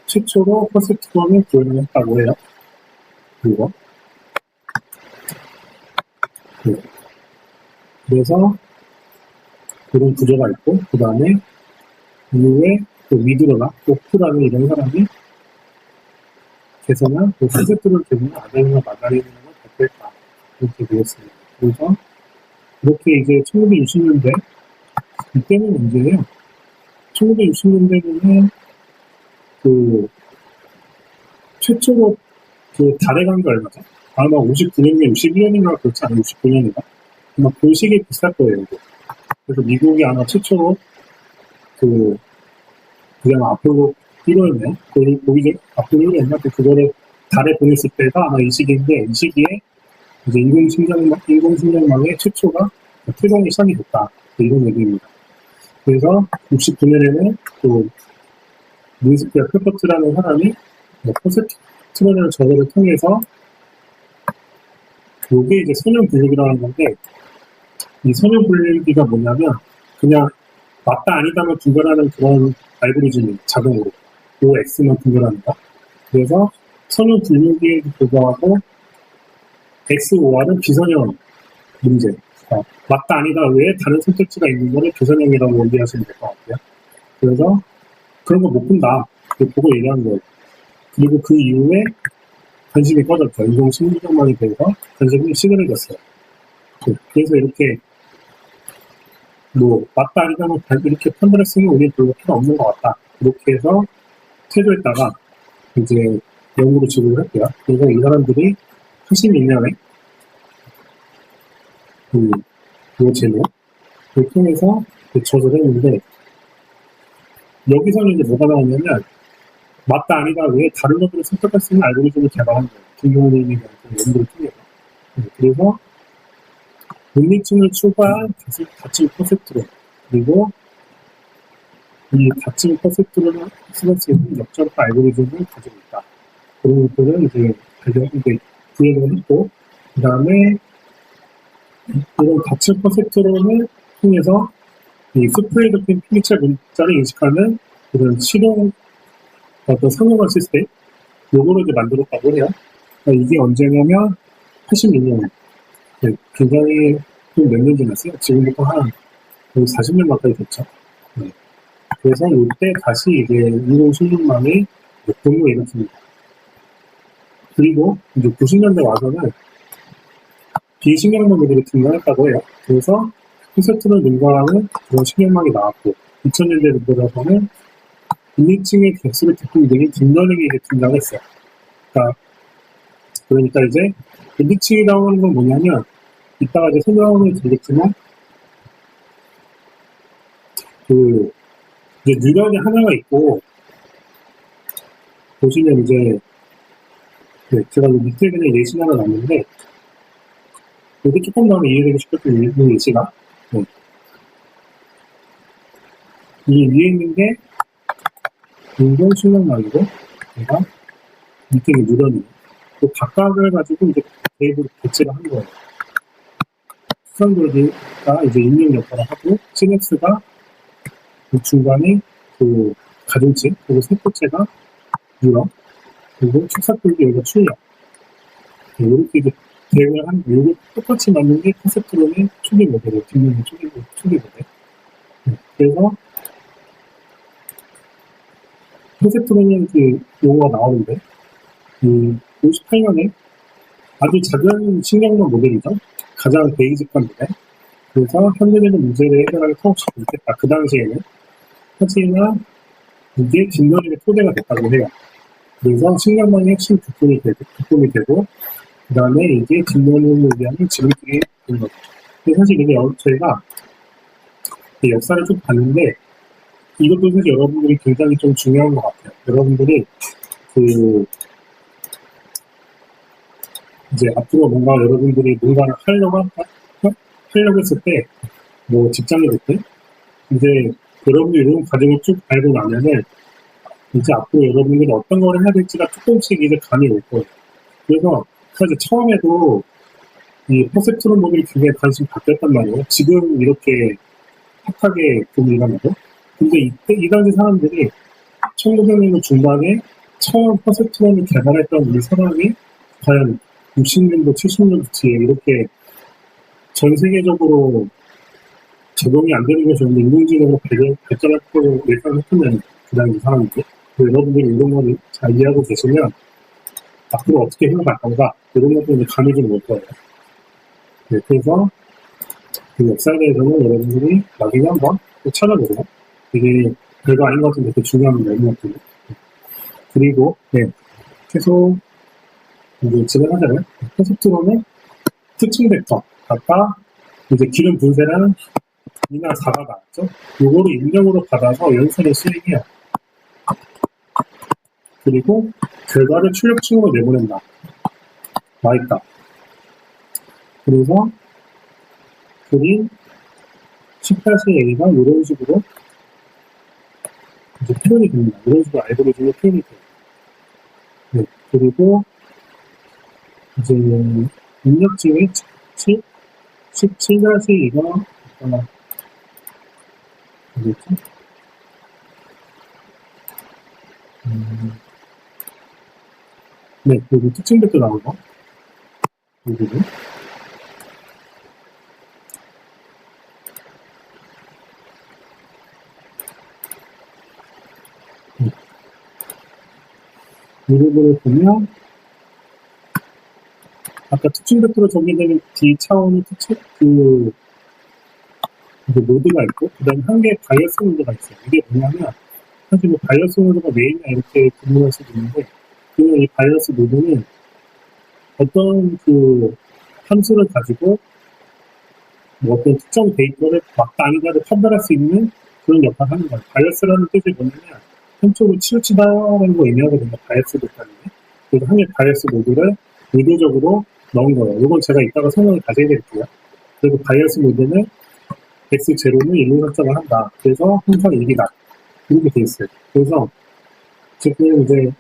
최초로 퍼셉트론을 구현을 했다고 해요. 그리고 그래서 그런 구조가 있고, 그 다음에 이후에 또 미드로나 오프라는 이런 사람이 개선한 그 퍼셉트론 때문에 아다리나 마다리는 걸 발표했다. 이렇게 되었습니다. 그래서 이렇게 이제 1960년대 이때는 언제예요? 1960년대에는 그 최초로 그 달에 간 게 얼마죠? 아마 59년이나 61년인가 그렇지 않아요? 69년인가? 아마 그 시기에 비슷할 거예요. 이거. 그래서 미국이 아마 최초로 그냥 아폴로 1호였네. 거기 아폴로 1호였나? 그거를 달에 보냈을 때가 아마 이 시기인데, 이 시기에 이제 인공신경망의 최초가推動이 시작이 됐다. 이런 얘기입니다. 그래서 69년에는 또 린스피아 페퍼트라는 사람이 퍼셉트론이라는 저거를 통해서 이게 이제 선형분류기라는 건데, 이 선형분류기가 뭐냐면 그냥 맞다 아니다만 분별하는 그런 알고리즘이 자동으로 OX만 분별합니다. 그래서 선형분류기에 불과하고 XOR은 비선형 문제, 맞다 아니다 외에 다른 선택지가 있는 거를 비선형이라고 이해하시면 될 것 같아요. 그래서 그런 거 못 본다. 보고 얘기한 거예요. 그리고 그 이후에 관심이 꺼졌죠. 인공신경망에 대해서 관심이 시들해졌어요. 그래서 이렇게 맞다 아니다는 이렇게 판단했으면 우리 별로 필요 없는 것 같다. 이렇게 해서 퇴조했다가 이제 연구로 지급을 했고요. 그래서 이 사람들이 82년에 이 제목을 통해서 개척을 했는데, 여기서는 이제 뭐가 나오냐면 맞다 아니다 외에 다른 것들을 선택할 수 있는 알고리즘을 개발한 거예요. 김용민에 대한 연구를 통해서. 그래서 능력층을 추가한 가칭 퍼셉트론, 그리고 이 가칭 퍼셉트론을 학습할 수 있는 역전파 알고리즘을 가지고 있다. 그런 것들을 이제 구현을 했고, 그 다음에 이런 가칭 퍼셉트론을 통해서 이 스프레이드 피니체 문자를 인식하는 그런 실용 어떤 상용화 시스템, 요거를 이제 만들었다고 해요. 그러니까 이게 언제냐면 86년, 네, 굉장히 좀 몇 년 지났어요. 지금부터 한 40년 가까이 됐죠. 네. 그래서 이때 다시 이제 2016만에 근무 일었습니다. 그리고 이제 90년대 와서는 비신경망들이 등장했다고 해요. 그래서 콘서트를 능가하는 그런 신경망이 나왔고, 2000년대 들어서는 인위층의 개수를 듣고 등이 딥러닝이 이제 등장했어요. 그러니까 이제 인위층이라고 하는 건 뭐냐면, 이따가 이제 설명을 드리겠지만, 이제 뉴런이 하나가 있고, 보시면 이제, 네, 제가 밑에 그냥 예시 하나 놨는데, 여기 조금 더 이해되고 싶었던 이 예시가, 네. 이 위에 있는 게 인공 신경망이고, 얘가 밑에 있는 뉴런이에요. 그 각각을 가지고 이제 데이브로 대체를 한 거예요. 수상돌기가 이제 인명 역할을 하고, 시냅스가 그 중간에 그 가중치, 그리고 세포체가 뉴런, 그리고 축삭돌기 여기가 출력. 네, 이렇게 이제 계획을 한, 요거 똑같이 맞는 게 콘셉트론의 초기 모델이에요. 뒷면의 초기 모델. 네, 그래서 콘셉트론은 그 용어가 나오는데, 58년에 아주 작은 신경론 모델이죠. 가장 베이직한 모델. 그래서 현재적인 문제를 해결하기 통합시키고 있겠다. 그 당시에는. 하지만 이게 딥러닝의 토대가 됐다고 해요. 그래서 신경망의 핵심 부품이 되고, 그 다음에 이게 딥러닝을 위한 지름길이 된 거죠. 근데 사실 이게 저희가 역사를 쭉 봤는데, 이것도 사실 여러분들이 굉장히 좀 중요한 것 같아요. 여러분들이 이제 앞으로 뭔가 여러분들이 뭔가를 하려고 했을 때, 뭐 직장이 됐든, 이제 여러분들이 이런 과정을 쭉 알고 나면은, 이제 앞으로 여러분들이 어떤 걸 해야 될지가 조금씩 이제 감이 올 거예요. 그래서 사실 처음에도 이 퍼셉트론 모델이 굉장히 관심이 바뀌었단 말이에요. 지금 이렇게 핫하게 보이는 거죠. 근데 이때, 이 당시 사람들이 1900년도 중반에 처음 퍼셉트론을 개발했던 이 사람이 과연 60년도, 70년도 뒤에 이렇게 전 세계적으로 적용이 안 되는 것이 없는 인공지능으로 발전할 거로 예상을 했던 그 당시 사람들이. 여러분들이 이런 거를 잘 이해하고 계시면 앞으로 어떻게 흘러갈 건가 이런 것도 감이 좀 올 거예요. 네, 그래서 그 역사에 대해서는 여러분들이 나중에 한번 또 찾아보고 이게 별거 아닌 것 같은데 되게 중요한 내용이었고요. 그리고 네, 계속 이제 진행하자면 콘셉트로는 특징 벡터 아까 이제 기름 분쇄랑 2나 4가 나왔죠. 요거를 입력으로 받아서 연산을 수행해요. 그리고 결과를 출력층으로 내보낸다. 나있다. 그래서 그린 10-A가 이런 식으로 이제 표현이 됩니다. 이런 식으로 알고리즘이 표현이 돼요. 네. 그리고 이제 입력층이 17-2가 어디였지? 네, 여기 특징 벡터 나온 거. 여기는. 이 부분을 보면, 아까 특징 벡터로 정의되는 D 차원의 특징, 이제 노드가 있고, 그 다음에 한 개의 바이어스 노드가 있어요. 이게 뭐냐면, 사실 뭐 바이어스 노드가 메인이나 이렇게 구분할 수도 있는데, 그냥 이 바이어스 노드는 어떤 함수를 가지고 뭐 어떤 특정 데이터를 맞다 아니다를 판단할 수 있는 그런 역할을 하는 거예요. 바이어스라는 뜻이 뭐냐면 한쪽으로 치우치다라는 거 의미하거든요. 바이어스 노드라는 게. 그래서 한 개의 바이어스 노드를 의도적으로 넣은 거예요. 이건 제가 이따가 설명을 다시 해드릴게요. 그리고 바이어스 노드는 X0는 1로 설정을 한다. 그래서 항상 1이다. 이렇게 돼 있어요. 그래서 지금 이제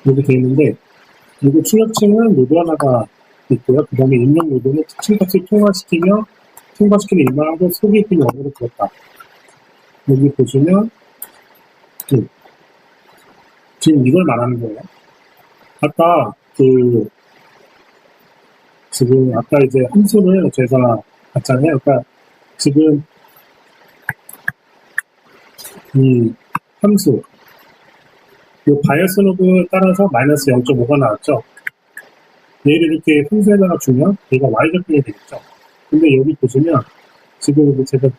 이렇게 돼 있는데 그리고 출력층은 노드 하나가 있고요. 그 다음에 입력 노드는 특징값을 통과시키는 일반하고 속에 있는 언어를 그렸다. 여기 보시면 지금 이걸 말하는 거예요. 아까 지금 아까 이제 함수를 제가 봤잖아요. 그러니까 지금 이 함수, 이 바이어스 노드 따라서 마이너스 0.5가 나왔죠. 얘를 이렇게 함수에다가 주면 얘가 y좌표가 되겠죠. 근데 여기 보시면 지금 이제 제가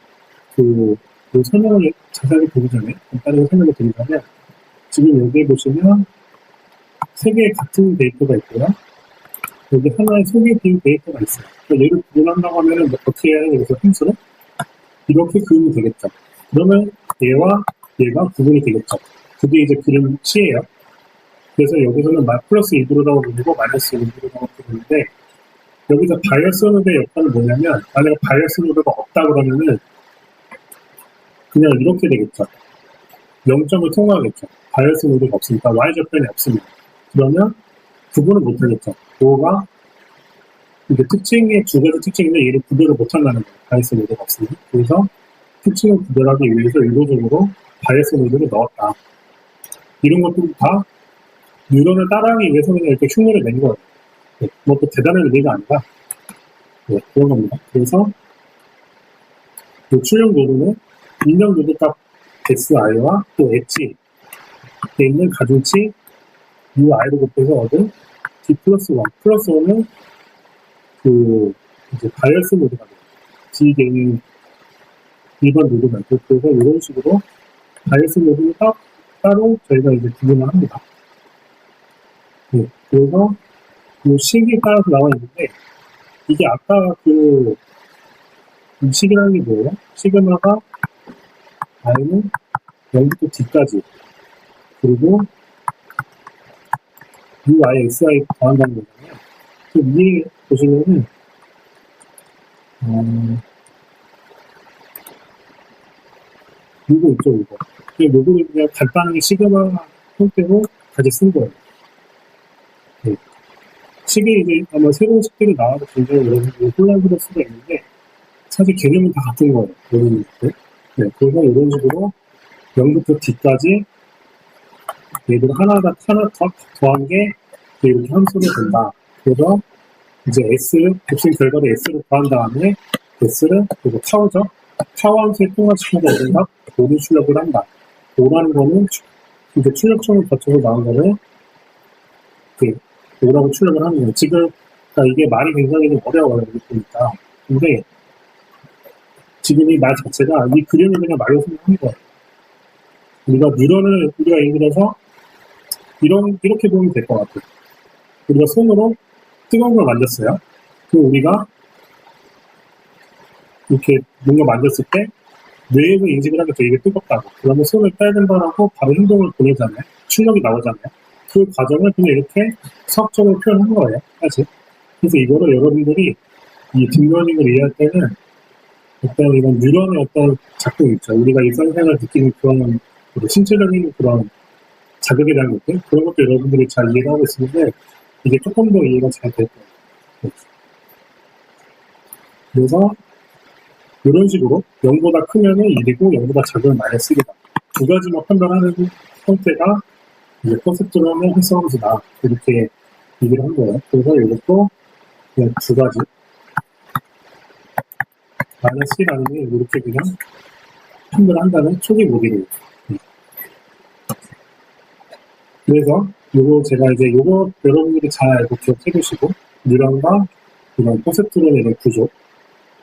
설명을 자세히 보기 전에 간단하게 설명을 드리자면 지금 여기에 보시면 세 개의 같은 데이터가 있고요. 여기 하나의 소개 비율 데이터가 있어요. 그러니까 얘를 구분한다고 하면 어떻게 해야 되겠어? 함수는 이렇게 그리면 되겠죠. 그러면 얘와 얘가 구분이 되겠죠. 그게 이제 그림 C예요. 그래서 여기서는 플러스 2브로라고 부르고 마이너스 2브로라고 부르는데 여기서 바이어스 노드의 역할은 뭐냐면 만약에 바이어스 노드가 없다 그러면은 그냥 이렇게 되겠죠. 0점을 통과하겠죠. 바이어스 노드가 없으니까 y좌표는 없습니다. 그러면 구분을 못하겠죠. 뭐가 이게 특징의 두 가지 특징인데 얘를 구별을 못한다는 거예요. 바이어스 노드가 없으니. 그래서 특징을 구별하기 위해서 의도적으로 바이어스 노드를 넣었다. 이런 것들은 다 뉴런을 따라하기 위해서는 이렇게 흉내를 낸 거예요. 네, 뭐 또 대단한 의미가 아니라 네, 그런 겁니다. 그래서 이 출력 노드는 입력 노드 값 si와 또 엣지에 있는 가중치 ui를 곱해서 얻은 d 플러스 1 플러스 1은 이제 바이어스 노드가 돼요. D개인 일반 노드가 있고 그래서 이런 식으로 바이어스 노드는 따로 저희가 이제 구분을 합니다. 네, 그래서 이 식에 따라서 나와 있는데 이게 아까 이 식이라는 게 뭐예요? 시그마가 i는 0부터 d까지 그리고 ui, xi 더한다는 거잖아요. 그 위에 보시면은 이거 있죠, 이거. 이 요거를 그냥 간단하게 시그마 형태로 다시 쓴 거예요. 네. 식이 이제 아마 새로운 식들이 나와서 굉장히 여러분들이 혼란스러울 수가 있는데 사실 개념은 다 같은 거예요. 여러분들. 네. 그래서 이런 식으로 0부터 d까지 얘들 하나 더 더한 게 이렇게 함수를 된다. 그래서 이제 S를, 곱셈 결과를 S를 더한 다음에 S를, 그리고 타우죠. 타우 함수에 통합시켜서 얻은 값, 5를 출력을 한다. 5라는 거는 이제 출력점을 거쳐서 나온 거를 5라고 출력을 하는 거예요. 지금, 그러니까 이게 말이 굉장히 좀 어려워요. 보니까. 근데 지금 이 말 자체가 이 그림을 그냥 말로 설명하는 거예요. 우리가 뉴런을, 우리가 예를 들어서 이렇게 보면 될 것 같아요. 우리가 손으로 뜨거운 걸 만졌어요. 그럼 우리가 이렇게 뭔가 만졌을 때 뇌에서 인식을 하겠죠. 이게 뜨겁다고. 그러면 손을 떼야 된다라고 바로 행동을 보내잖아요. 출력이 나오잖아요. 그 과정을 그냥 이렇게 수학적으로 표현한 거예요. 사실. 그래서 이거를 여러분들이 이 딥러닝을 이해할 때는 어떤 이런 뉴런의 어떤 작동이 있죠. 우리가 일상생활 느끼는 그런 신체적인 그런 자극에 대한 것들 그런 것도 여러분들이 잘 이해를 하고 있으는데 이게 조금 더 이해가 잘 될 거예요. 그래서 이런 식으로 0보다 크면은 1이고 0보다 작으면 -1이다. 두 가지만 판단하는 형태가 이제 컨셉트로 하면 활성함수다. 이렇게 얘기를 한 거예요. 그래서 이것도 그냥 두 가지 -1라는 게 이렇게 그냥 판별한다는 초기 모델이에요. 그래서 요거 제가 이제 요거 여러분들이 잘 알고 기억해 두시고 뉴런과 이런 컨셉트론의 이런 구조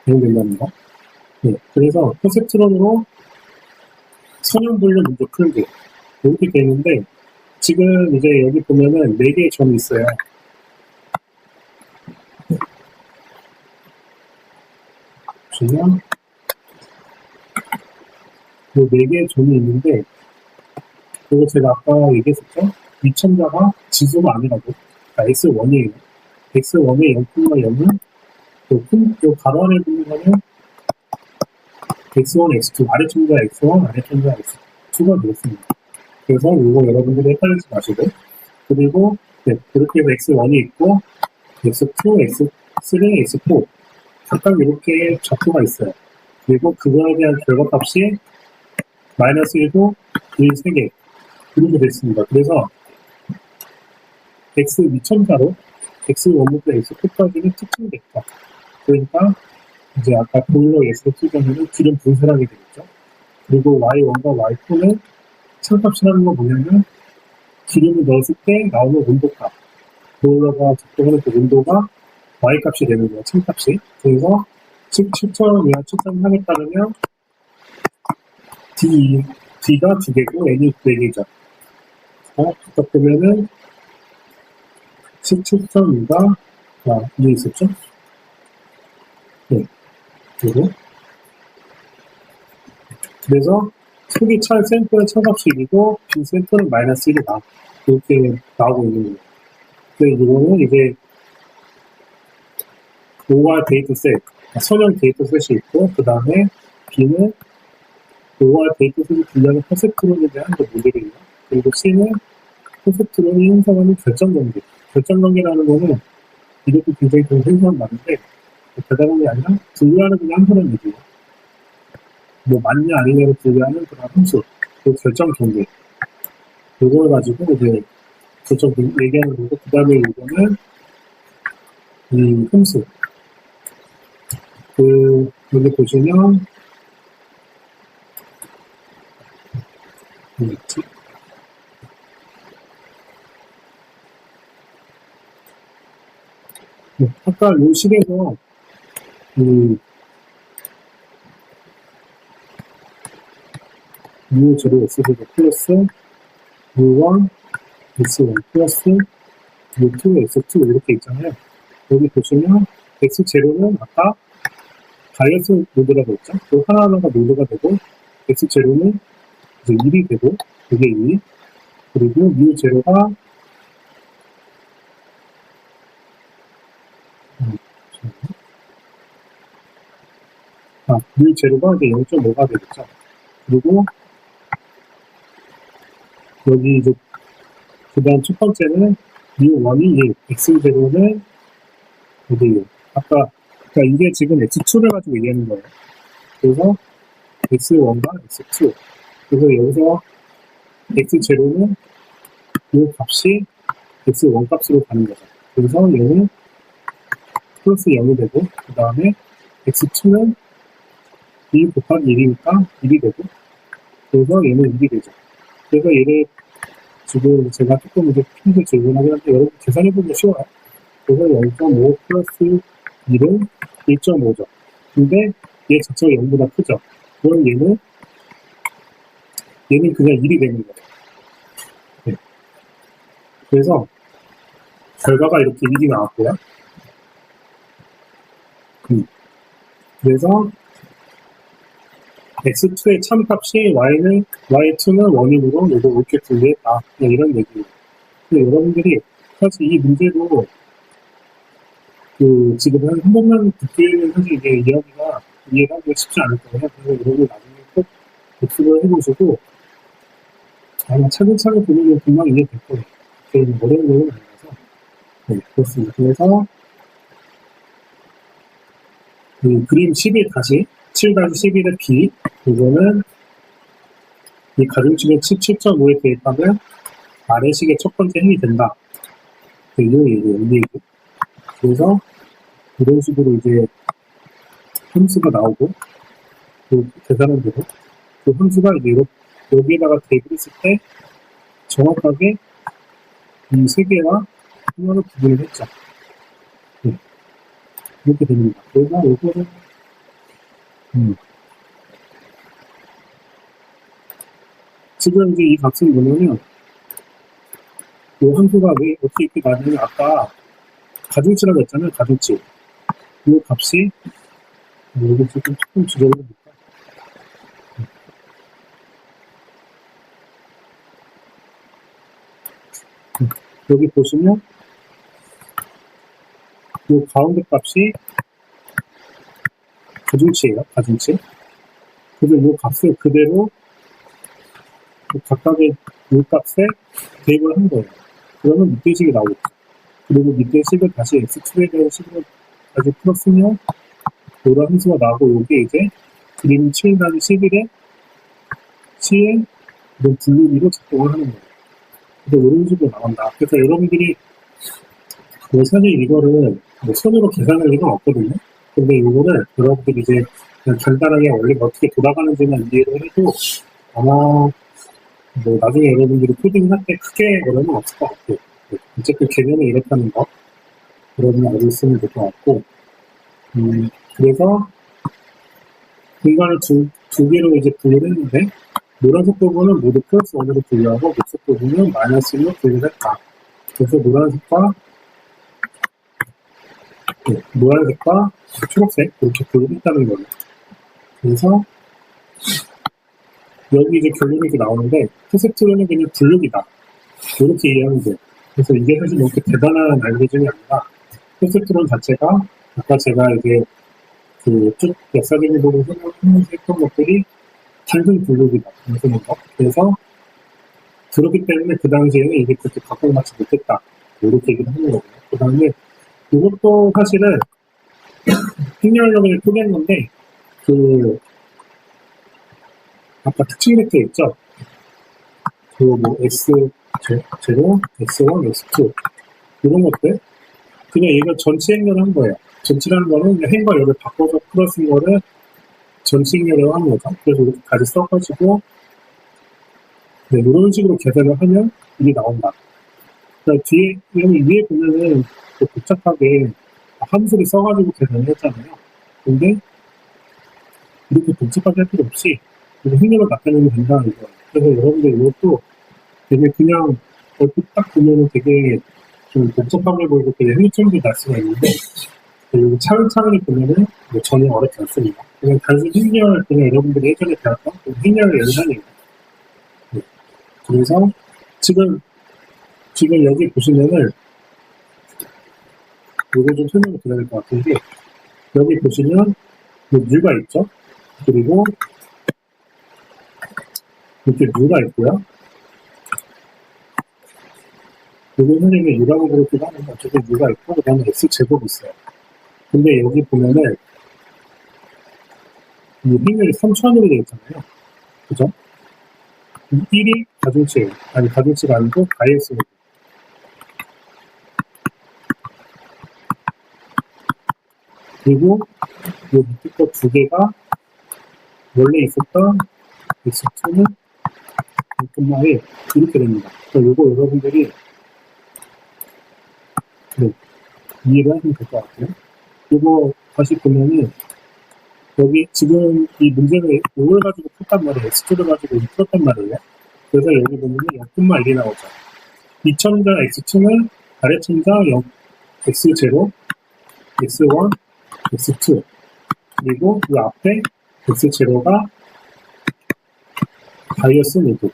배우된다는 거. 네, 그래서 컨셉트론으로 선형 분류 문제 풀기 이렇게 돼 있는데 지금 이제 여기 보면은 4개의 점이 있어요. 보시면 이 4개의 점이 있는데 그리고 제가 아까 얘기했었죠? 이첨자가 지수가 아니라고. 그러니까 x1이에요. x1의 0,0은 요 가로 안에 있는 거는 x1, x2, 아래첨자 x1, 아래첨자 x2가 되겠습니다. 그래서 이거 여러분들이 헷갈리지 마시고 그리고 네, 이렇게 해서 x1이 있고 x2, x3, x4 각각 이렇게 좌표가 있어요. 그리고 그거에 대한 결과값이 -1도 1, 3개 이렇게 됐습니다. 그래서 x 미천자로 x1부터 x2까지는 특징 벡터. 그러니까 이제 아까 보일러 S2전에는 기름 분쇄하게 되겠죠. 그리고 Y1과 Y2는 참값이라는 거 뭐냐면 기름을 넣었을 때 나오는 온도값, 보일러가 작동하는 그 온도가 Y값이 되는 거예요. 참값이. 그래서 즉 측정이나 측정하에 따르면 D가 2개고 N이 4개죠. 각각 보면은 측정이가 이게 있었죠? 네. 그리고 그래서 속이 찰 샘플의 참값이 1이고 빈 샘플은 마이너스 1이다. 이렇게 나오고 있는 거예요. 그래서 이거는 이제 OR 데이터셋, 선형 데이터셋이 있고 그 다음에 B는 OR 데이터셋을 분류하는 퍼센트론에 대한 모델이에요. 그리고 C는 퍼센트론이 형성하는 결정관계. 결정관계라는 거는 이것도 굉장히 좀 생소한 말인데 대단한 게 아니라 분류하는 그냥 한 그런 얘기예요. 뭐 맞냐 아니냐를 분류하는 그런 함수, 그 결정 경계. 이걸 가지고 이제 결정 얘기하는 거고 그 다음에 이거는 이 함수. 여기 보시면 뭐였지? 아까 요 식에서 U0 S0 플러스 U1 S1 플러스 U2 S2 이렇게 있잖아요. 여기 보시면 X0는 아까 바이어스 노드라고 했죠. 또 하나하나가 노드가 되고 X0는 이제 1이 되고 이게 2 그리고 U0가 U0가 이제 0.5가 되겠죠. 그리고 여기 이제 그 다음 첫 번째는 U1이 1, X0는 어디 1. 아까 그러니까 이게 지금 X2를 가지고 얘기하는 거예요. 그래서 X1과 X2. 그래서 여기서 X0는 이 값이 X1 값으로 가는 거죠. 그래서 얘는 플러스 0이 되고 그 다음에 X2는 2 곱하기 1이니까 1이 되고 그래서 얘는 1이 되죠. 그래서 얘를 지금 제가 조금 이제 핀도 질문하긴 한데 여러분 계산해보면 쉬워요. 그래서 0.5 플러스 1은 1.5죠. 근데 얘 자체가 0보다 크죠. 그럼 얘는 그냥 1이 되는 거예요. 네. 그래서 결과가 이렇게 1이 나왔고요. 그래서 X2의 참값이 Y2는 원인으로 이거 이렇게 분리했다. 이런 얘기예요. 근데 여러분들이 사실 이 문제도 지금 한 번만 듣기에는 사실 이게 이야기가 이해하기가 쉽지 않을 거예요. 그래서 여러분 나중에 꼭 복습을 해보시고 아마 차근차근 보면 금방 이해될 거예요. 되게 어려운 내용은 아니라서. 네, 그렇습니다. 그래서 그림 11 다시 7-11의 B 이거는 이 가중치의 7.5에 대입하면 아래식의 첫 번째 행이 된다. 이 얘기. 그래서 이런 식으로 이제 함수가 나오고 그 계산은 되고 그 함수가 이제 여기에다가 대입을 했을 때 정확하게 이 세 개와 하나로 구분을 했죠. 네. 이렇게 됩니다. 그래서 이거는 지금 이제 이 값을 보면은 이 함수가 왜 어떻게 이렇게 나냐면 아까 가중치라고 했잖아요. 가중치. 이 값이 여기 지금 조금 지적을 해볼까? 여기 보시면 이 가운데 값이 가중치예요. 가중치. 그래서 이 값을 그대로 각각의 이 값에 대입을 한 거예요. 그러면 밑에 식이 나오겠죠. 그리고 밑에 식을 다시 X2에 대한 식으로 다시 풀었으면 이런 함수가 나오고 이게 이제 그림 7-11에 C의 이런 분류리로 작동을 하는 거예요. 그래서 이런 식으로 나온다. 그래서 여러분들이 사실 이거를 뭐 손으로 계산할 일은 없거든요. 근데 이거를 여러분들이 이제 그냥 간단하게 원리가 어떻게 돌아가는지만 이해를 해도 아마 뭐 나중에 여러분들이 코딩을 할 때 크게 어려움은 없을 것 같아요. 어쨌든 개념이 이렇다는 거 여러분이 알고 있으면 될 것 같고 그래서 공간을 두 개로 이제 분리를 했는데 노란색 부분은 모두 플러스 1으로 분류하고 녹색 부분은 마이너스 1로 분리를 했다. 그래서 노란색과 초록색 이렇게 분리를 했다는 거예요. 그래서 여기 이제 결론이 이렇게 나오는데 퍼센트는 그냥 분류기다. 이렇게 이해하면 돼요. 그래서 이게 사실 이렇게 대단한 알고리즘이 아니라 퍼센트론 자체가 아까 제가 이제 쭉 역사적인 부분을 설명하면서 했던 것들이 단순 분류기다. 그래서 그렇기 때문에 그 당시에는 이게 그렇게 각광받지 못했다. 이렇게 얘기를 하는 거고요. 그 다음에 이것도 사실은 행렬력을 표기한 건데 아까 특징 벡터 있죠? 뭐 S0, S1, S2 이런 것들 그냥 이걸 전체 행렬을 한 거예요. 전체라는 거는 그냥 행과 열을 바꿔서 풀어쓴 거를 전체 행렬을 하는 거죠. 그래서 이렇게까지 써가지고 이런 식으로 계산을 하면 이게 나온다. 그러니까 위에 보면은 복잡하게 함수를 써가지고 계산을 했잖아요. 근데 이렇게 복잡하게 할 필요 없이 행렬을 나타내면 된다는 거예요. 그래서 여러분들 이것도 되게 그냥 얼핏 딱 보면은 되게 좀 복잡하게 보이고 되게 흥미점도 날 수가 있는데 그리고 차근차근히 보면은 전혀 어렵지 않습니다. 그냥 단순 행렬 그냥 여러분들이 예전에 배웠던 행렬을 연산이에요. 네. 그래서 지금 여기 보시면은 이거 좀 설명을 드려야 될 것 같은데 여기 보시면 뮤가 있죠. 그리고 이렇게 뮤가 있고요. 여기 선생님이 유라고 그렇기도 하는데 어쨌든 뮤가 있고 그 다음에 X제곱이 있어요. 근데 여기 보면은 이 행렬이 3차원으로 되어 있잖아요. 그죠? 1이 가중치, 아니 가중치가 아니고 바이어스. 그리고 이 밑에 거 두 개가 원래 있었던 X2는 0.1 이렇게 됩니다. 그러니까 이거 여러분들이 이해를 하시면 될 것 같아요. 이거 다시 보면은 여기 지금 이 문제는 이걸 가지고 풀단 말이에요. X2를 가지고 풀었단 말이에요. 그래서 여기 보면은 0.1이 나오죠. 이 천자 X2는 아래 천자 X0, X1, X2 그리고 이 앞에 X0가 바이어스 노드.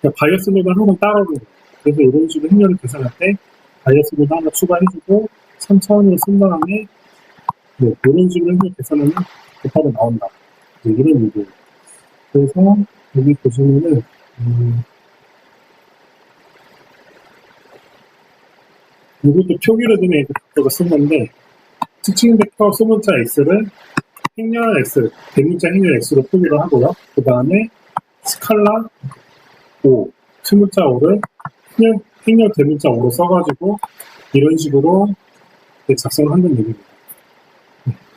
그러니까 바이어스 노드는 항상 따로 오는 거예요. 그래서 이런 식으로 행렬을 계산할 때 바이어스 노드 하나 추가해주고 3차원으로 쓴 다음에 이런 식으로 행렬 계산하면 바로 나온다. 이런 얘기예요. 그래서 여기 보시면은 이것도 표기로 되면 이렇게 바꿔서 쓴 건데 특징 벡터 소문자 X를 행렬 X, 대문자 행렬 X로 표기를 하고요. 그 다음에 스칼라 5, 소문자 5를 행렬 대문자 5로 써가지고 이런 식으로 작성을 한다는 얘기입니다.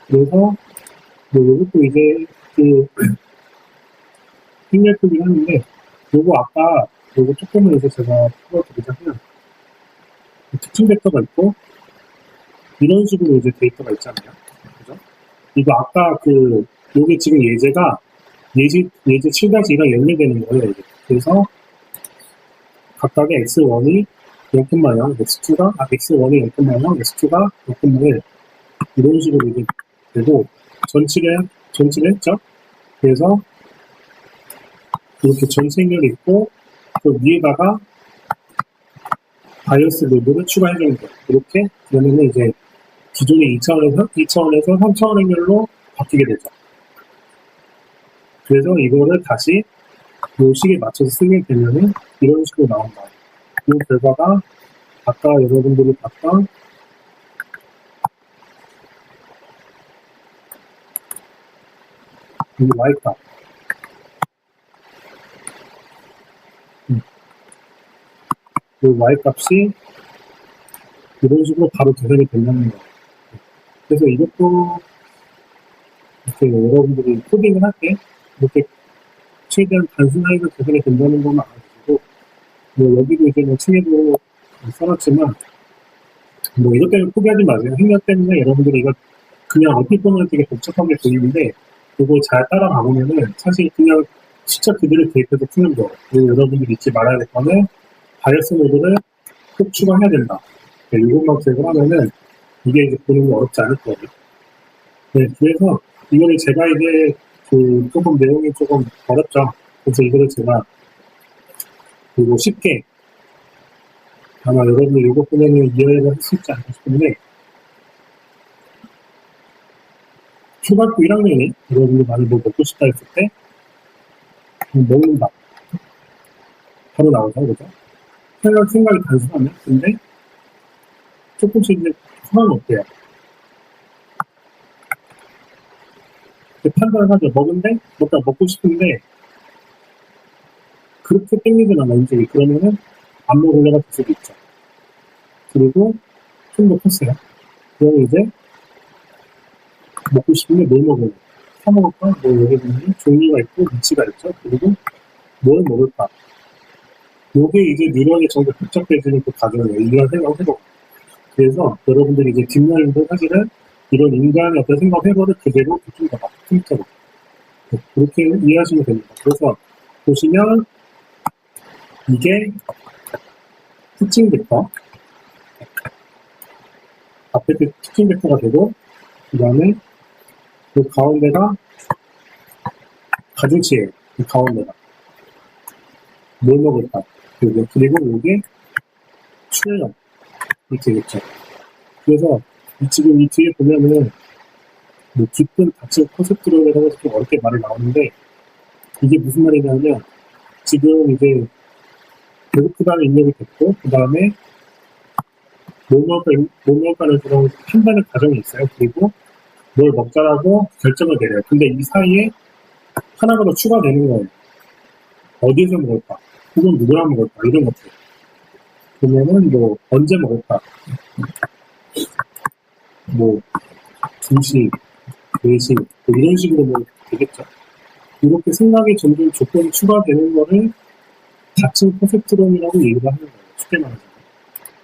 그래서 이것도 이제 행렬 표기를 하는데 요거 아까 요거 조금은 이제 제가 풀어드리자면 특징 벡터가 있고 이런 식으로 이제 데이터가 있잖아요. 그죠? 이거 아까 요게 지금 예제 7-2가 연결되는 거예요. 이게. 그래서 각각의 x1이 0.0, x1이 0.0, x2가 0.1 이런 식으로 이제 되고 전치를 했죠. 그래서 이렇게 전체 행렬이 있고 그 위에다가 바이어스 노드를 추가해주는 거예요. 이렇게 그러면은 이제 기존의 2차원에서 3차원 행렬로 바뀌게 되죠. 그래서 이거를 다시 이 식에 맞춰서 쓰게 되면은 이런 식으로 나온다. 이 결과가 아까 여러분들이 봤던 이 y값 이 y값이 이런 식으로 바로 개설이 된다는 거예요. 그래서 이것도 이렇게 여러분들이 코딩을 할 때 이렇게 최대한 단순하게 개설이 된다는 것만 알아주시고, 뭐 여기도 이제 뭐 책에도 써놨지만, 뭐 이것 때문에 포기하지 마세요. 행렬 때문에 여러분들이 이거 그냥 어떻게 보면 되게 복잡하게 보이는데, 그거 잘 따라가보면은 사실 그냥 숫자 그대로 대입해서 푸는 거. 그리고 여러분들이 잊지 말아야 될 거는 바이어스 모드를 꼭 추가해야 된다. 네, 이것만 기억을 하면은 이게 이제 보는 게 어렵지 않을 거예요. 네, 그래서 이거를 제가 이제 그 조금 내용이 조금 어렵죠. 그래서 이거를 제가 그리고 쉽게 아마 여러분들 이거 보면은 이해를 할 수 있지 않을까 싶은데, 초등학교 1학년이 여러분들 많이 뭐 먹고 싶다 했을 때 먹는다 바로 나오죠, 그죠? 생각이 단순하면. 근데 조금씩 이제 상황이 어때요? 판단을 하죠. 뭔가 먹고 싶은데 그렇게 땡기진 않아, 음식이. 그러면은 안 먹으려고 될 수도 있죠. 그리고 좀 더 컸어요. 그러면 이제 먹고 싶은데 뭘 먹을까? 사 먹을까? 뭐 여기 보면 종류가 있고 위치가 있죠. 그리고 뭘 먹을까? 요게 이제 뉴런이 점점 복잡해지는 그 과정이에요. 이런 생각을 해보고. 그래서 여러분들이 이제 딥러닝도 사실은 이런 인간의 어떤 생각 회로를 그대로 좀 더 컴퓨터로 그렇게 이해하시면 됩니다. 그래서 보시면 이게 특징 벡터, 앞에 특징 벡터가 되고, 그 다음에 그 가운데가 가중치예요. 그 가운데가 뭘 먹을까? 그리고 이게 출력 이렇게 되겠죠. 그래서 지금 이 뒤에 보면은 뭐 깊은 닫힌 콘셉트로라고 해서 좀 어렵게 말이 나오는데, 이게 무슨 말이냐면 지금 이제 배고프다는 입력이 됐고, 그 다음에 못 먹을까는 그런 판단의 과정이 있어요. 그리고 뭘 먹자라고 결정을 내려요. 근데 이 사이에 하나가 더 추가되는 거예요. 어디서 먹을까? 혹은 누구랑 먹을까? 이런 것들. 그러면은 뭐 언제 먹을까? 뭐 2시, 4시 뭐 이런 식으로 뭐 되겠죠. 이렇게 생각이 점점 조건이 추가되는 거를 닫힌 콘셉트론이라고 얘기를 하는 거예요. 쉽게 말해서.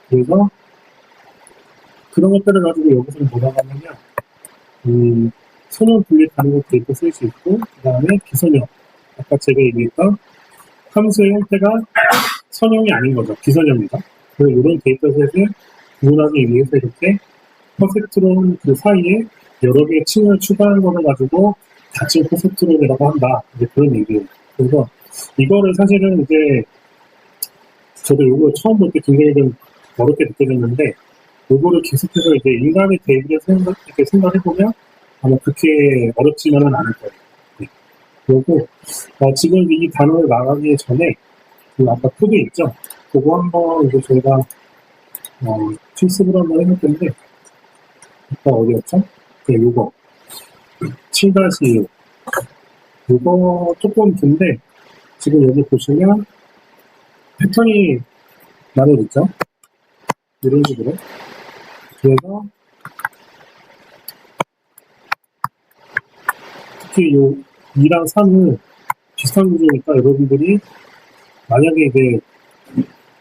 그래서 그런 것들을 가지고 여기서는 뭐라고 하냐면 선형 분리 가능한 데이터 쓸 수 있고, 그 다음에 비선형, 아까 제가 얘기했던 함수의 형태가 선형이 아닌 거죠. 비선형이죠. 그래서 이런 데이터셋을 구분하기 위해서 이렇게 콘셉트론 그 사이에 여러 개의 층을 추가한 거를 가지고 닫힌 콘셉트론이라고 한다. 이제 그런 얘기예요. 그래서 이거를 사실은 이제 저도 이거 처음 볼 때 굉장히 좀 어렵게 느껴졌는데, 이거를 계속해서 이제 인간의 대비를 이렇게 생각해보면 아마 그렇게 어렵지만은 않을 거예요. 네. 그리고 지금 이 단어를 나가기 전에 그 아까 코드 있죠? 그거 한번 이제 저희가 실습을 한번 해볼 텐데, 아까 어디였죠? 네, 요거 7-2 요거 조금 긴데, 지금 여기 보시면 패턴이 나눠있죠? 이런 식으로. 그래서 특히 요 2랑 3은 비슷한 구조니까 여러분들이 만약에 이제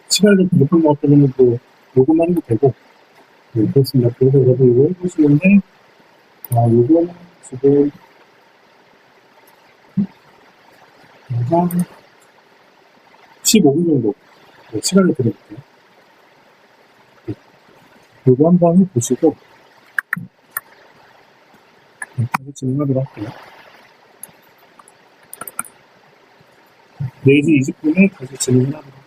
시간이 좀 부족한 것 같으면 또 요것만 해도 되고, 네, 그렇습니다. 그래서 여러분 이거 해보시는데, 요거는 지금 한 15분 정도 시간을 드릴게요. 네, 요거 한번 해보시고 다시 진행하도록 할게요. 4시 20분에 다시 진행을 하도록 할게요.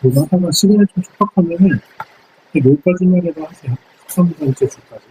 하다가 시간이 좀 촉박하면은 여기까지만 해도 하세요. 13번째 주까지.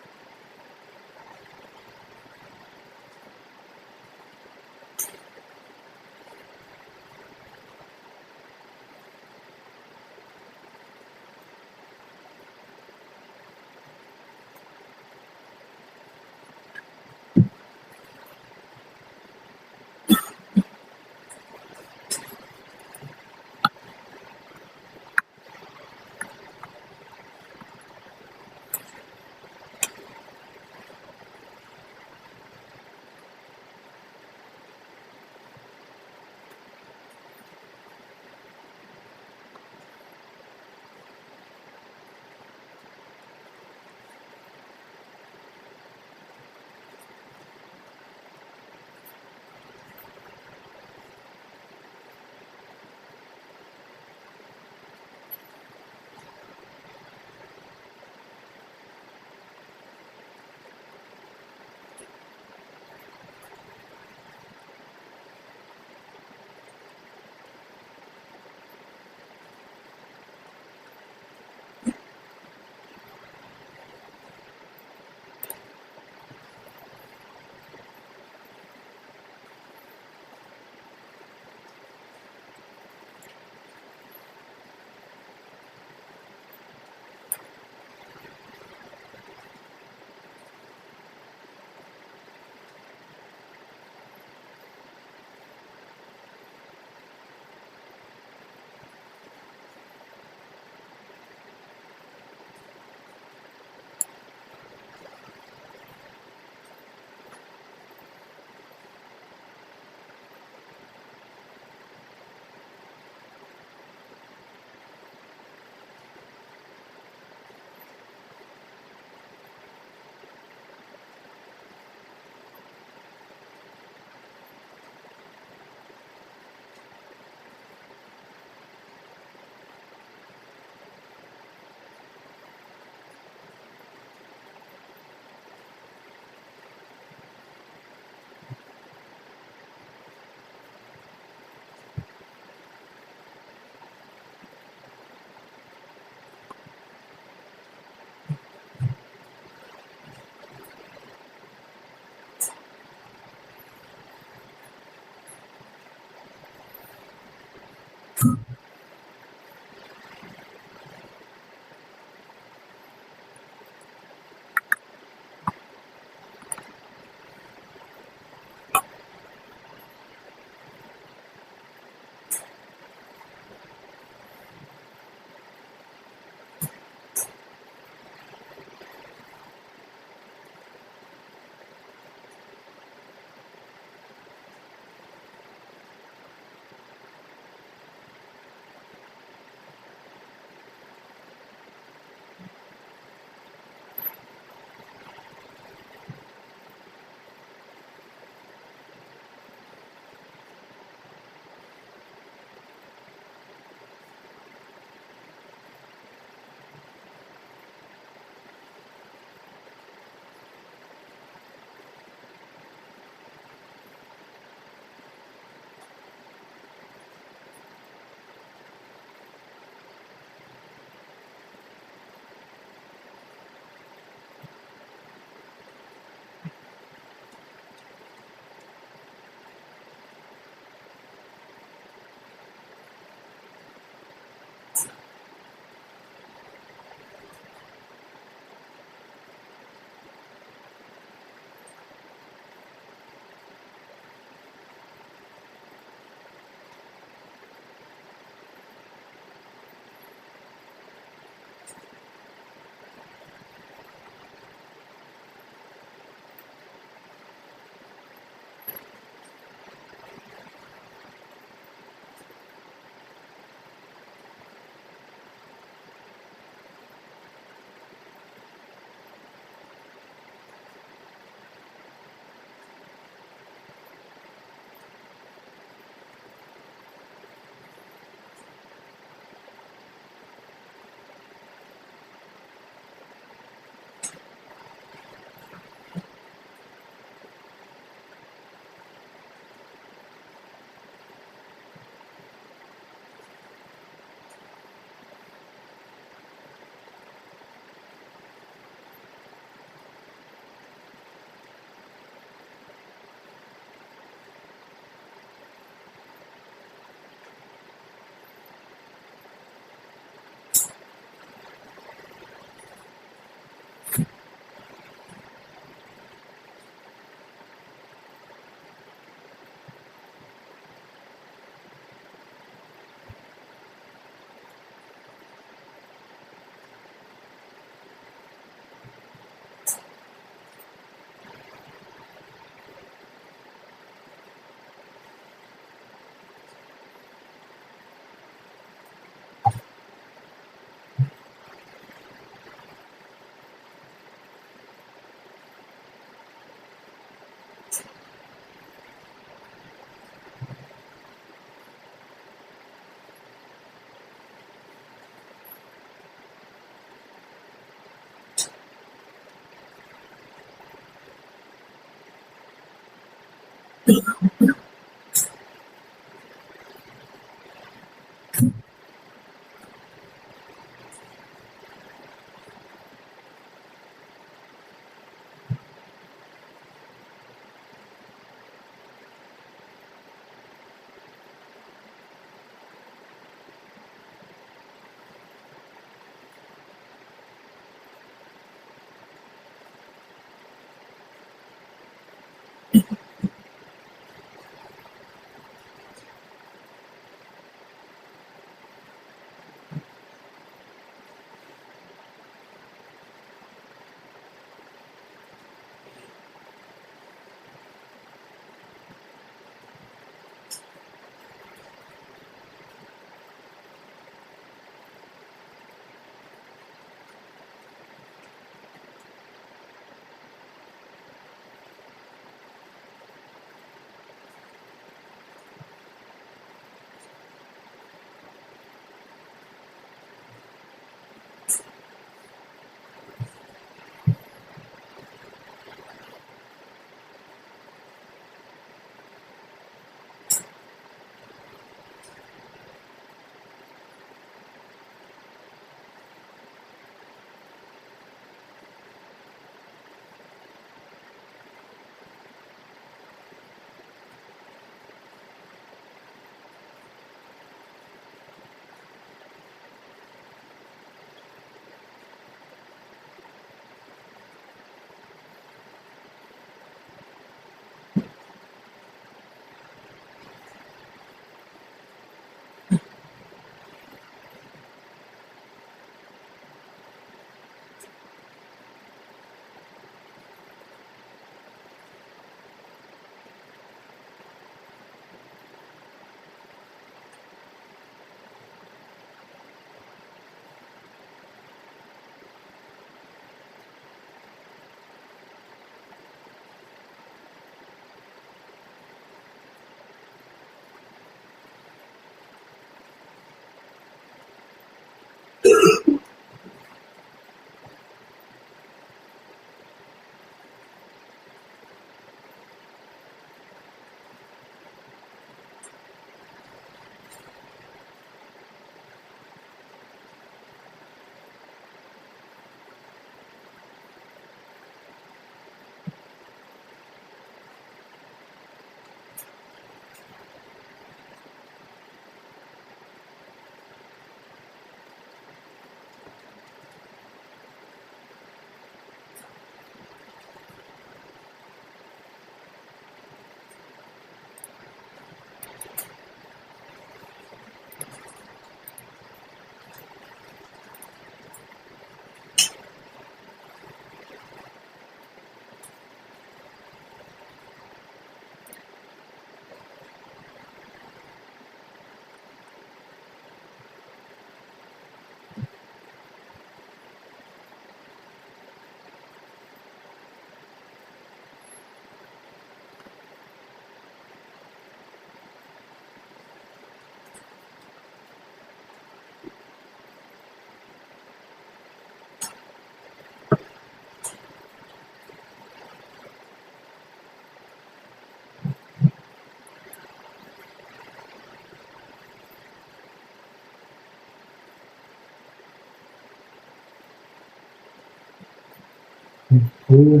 거의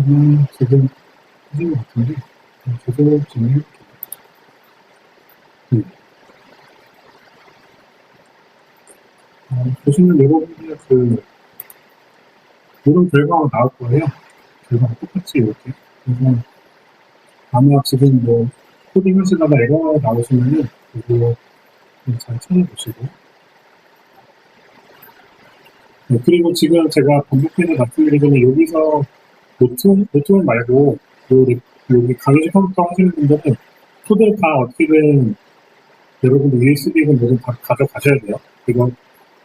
지금 하신 것 같은데, 계속 진행해볼게요. 보시면 여러분들 이런 결과가 나올 거예요. 결과가 똑같이 이렇게. 그래서 아마 지금 코딩 하시다가 에러가 나오시면은 이거 잘 찾아보시고. 그리고 지금 제가 반복해서 말씀드리자면 여기서 노트북 말고 여기 강의실 컴퓨터 하시는 분들은 코드를 다 어떻게든 여러분들 USB건 뭐든 다 가져가셔야 돼요. 이거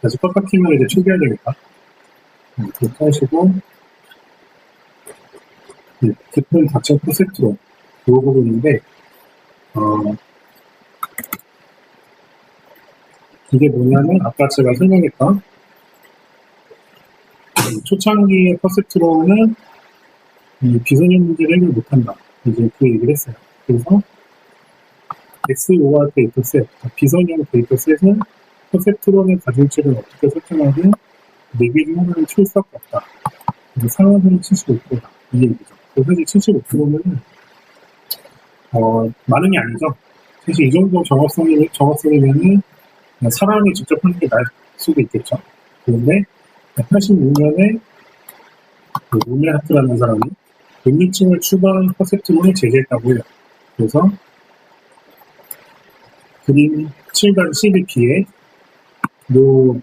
다시 껐다 키면 이제 초기화 되니까. 그렇게 하시고, 깊은 닥쳐 콘셉트로 이 부분인데, 이게 뭐냐면, 아까 제가 설명했던 초창기의 컨셉트로는 이 비선형 문제를 해결 못한다. 이제 그 얘기를 했어요. 그래서 XOR 데이터셋, 비선형 데이터셋은 퍼셉트론의 가중치를 어떻게 설정하든 4개 중 하나는 칠 수밖에 없다. 상한선은 75%다. 이게 얘기죠. 사실 75%는 많은 게 아니죠. 사실 이 정도 정확성이면은 사람이 직접 하는 게 나을 수도 있겠죠. 그런데 86년에 루메하트라는 사람이 100미층을 추가한 퍼셉트론을 제시했다고 해요. 그래서 그림 7-12P에 이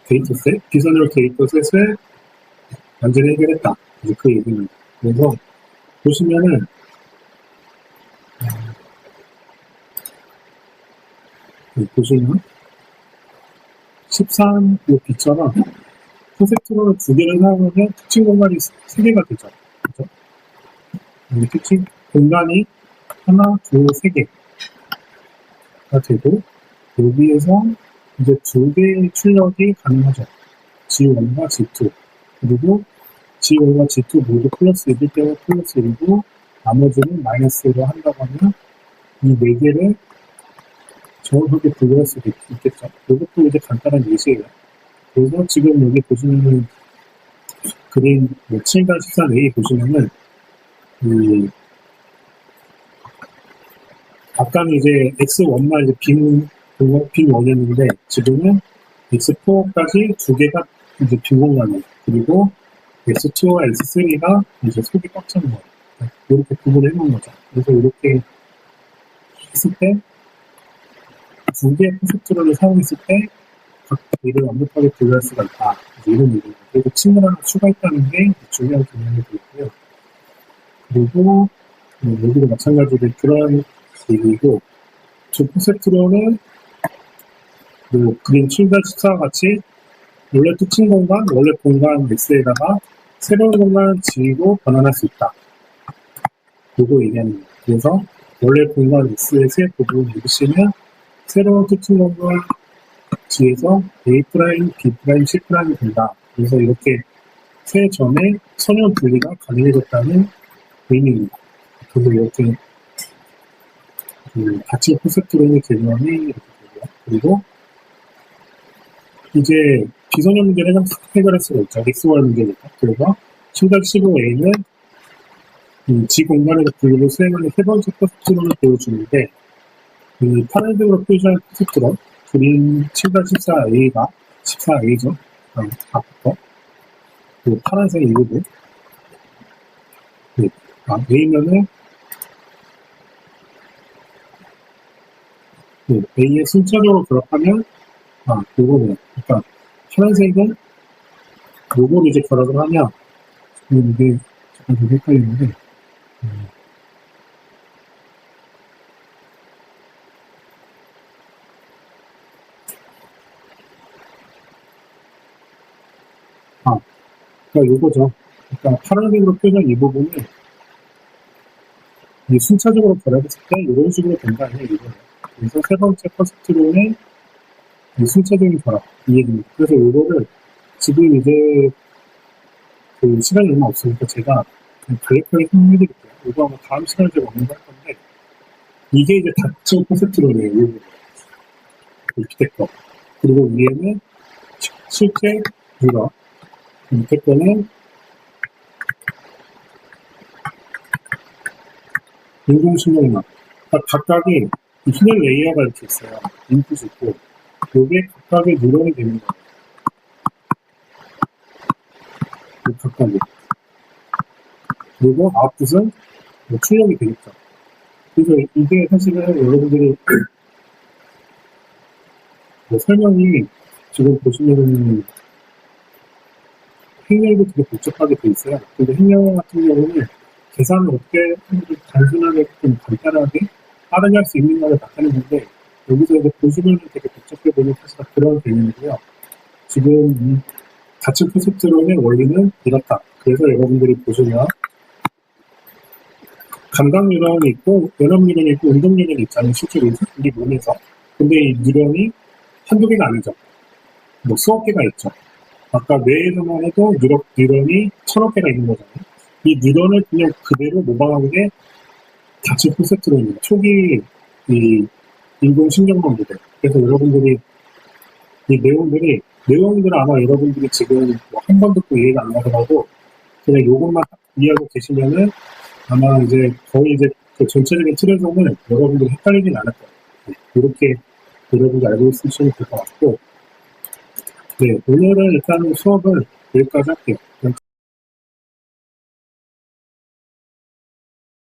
데이터셋, 비선형 데이터셋을 완전히 해결했다. 그 얘기입니다. 그래서 보시면은 보시면 13B처럼 퍼셉트론을 2개를 사용하면 특징 공간이 3개가 되죠. 그렇죠? 특징 공간이 하나, 둘, 3개가 되고 여기에서 이제 2개의 출력이 가능하죠. G1과 G2 그리고 G1과 G2 모두 플러스 1일 때는 플러스 1이고 나머지는 마이너스로 한다고 하면 이 4개를 정확하게 분류할 수도 있겠죠. 이것도 이제 간단한 예시예요. 그래서 지금 여기 보시면은 그림 7-14A 보시면은 아까는 이제 X1만 이제 빈 원이었는데 지금은 X4까지 2개가 이제 빈 공간이에요. 그리고 X2와 X3가 이제 속이 꽉 차는 거예요. 이렇게 구분을 해놓은 거죠. 그래서 이렇게 했을 때 2개의 퍼셉트론을 사용했을 때 각 일을 완벽하게 분류할 수가 있다. 이런 얘기입니다. 그리고 층을 하나 추가했다는 게 중요한 개념이 되고요. 그리고 여기도 마찬가지로 그런 얘기고 두 퍼셉트론은 그림 7-14와 같이 원래 특징 공간, 원래 공간 X에다가 새로운 공간 G로 변환할 수 있다. 그거 얘기하는 거예요. 그래서 원래 공간 X의 세 부분을 읽으시면 새로운 특징 공간 G에서 A', B', C'이 된다. 그래서 이렇게 세 점의 선형 분리가 가능해졌다는 의미입니다. 그래서 이렇게 가치 퍼셉트론의 개념이 이렇게 되고요. 그리고 이제 비선형 문제를 해결할 수가 있죠. XOR 문제니까. 그래서 7-15A는 G 공간에서 분류를 수행하는 세 번째 퍼셉트론을 보여주는데 파란색으로 표시한 퍼셉트론 그림 7-14A가 14A죠. 앞부터 파란색 이 부분 A면은 A에 순차적으로 결합하면 그거는 그러니까 파란색은 요거를 이제 결합을 하면 이게 잠깐 좀 헷갈리는데 그러니까 요거죠. 그러니까 파란색으로 표시한 이 부분을 순차적으로 결합했을 때 이런 식으로 된다는 얘기예요. 그래서 세 번째 퍼스트론의 순차적인 결합 이 얘기입니다. 그래서 요거를 지금 이제 시간이 얼마 없으니까 제가 그래프에 설명해드릴게요. 이거 아마 다음 시간에 제가 업로드 할 건데 이게 이제 닥쳐 퍼스트론이에요. 요거 밑에 거 그리고 위에는 실제 이거 밑에 거는 인공신경망 각각의 히든 레이어가 이렇게 있어요. 인풋이 있고 이게 각각의 뉴런이 되는 거예요. 각각이 그리고 아웃풋은 출력이 되겠죠. 그래서 이게 사실은 여러분들이 설명이 지금 보시면은 행렬도 되게 복잡하게 돼 있어요. 근데 행렬 같은 경우는 계산을 어떻게 단순하게 좀 간단하게 빠르게 할 수 있는 거를 나타내는데 여기서 이제 보시면 되게 복잡해 보이는 사실 그런 개념이고요. 지금 이 가치 퍼셉트론의 원리는 이렇다. 그래서 여러분들이 보시면 감각 뉴런이 있고 연합 뉴런이 있고 운동 뉴런이 있잖아요. 실제로 우리 몸에서. 근데 이 뉴런이 한두 개가 아니죠. 수억 개가 있죠. 아까 뇌에서만 해도 뉴런이 1000억 개가 있는 거잖아요. 이 뉴런을 그냥 그대로 모방한 게 가치 퍼셉트론이에요. 초기 이 인공신경망 모델. 그래서 여러분들이 이 내용들은 아마 여러분들이 지금 뭐 한 번 듣고 이해가 안 가더라도 그냥 요것만 이해하고 계시면은 아마 이제 거의 이제 그 전체적인 틀에서는 여러분들이 헷갈리진 않을 거예요. 네, 이렇게 여러분들이 알고 있으시면 될 것 같고, 네, 오늘은 일단 수업을 여기까지 할게요.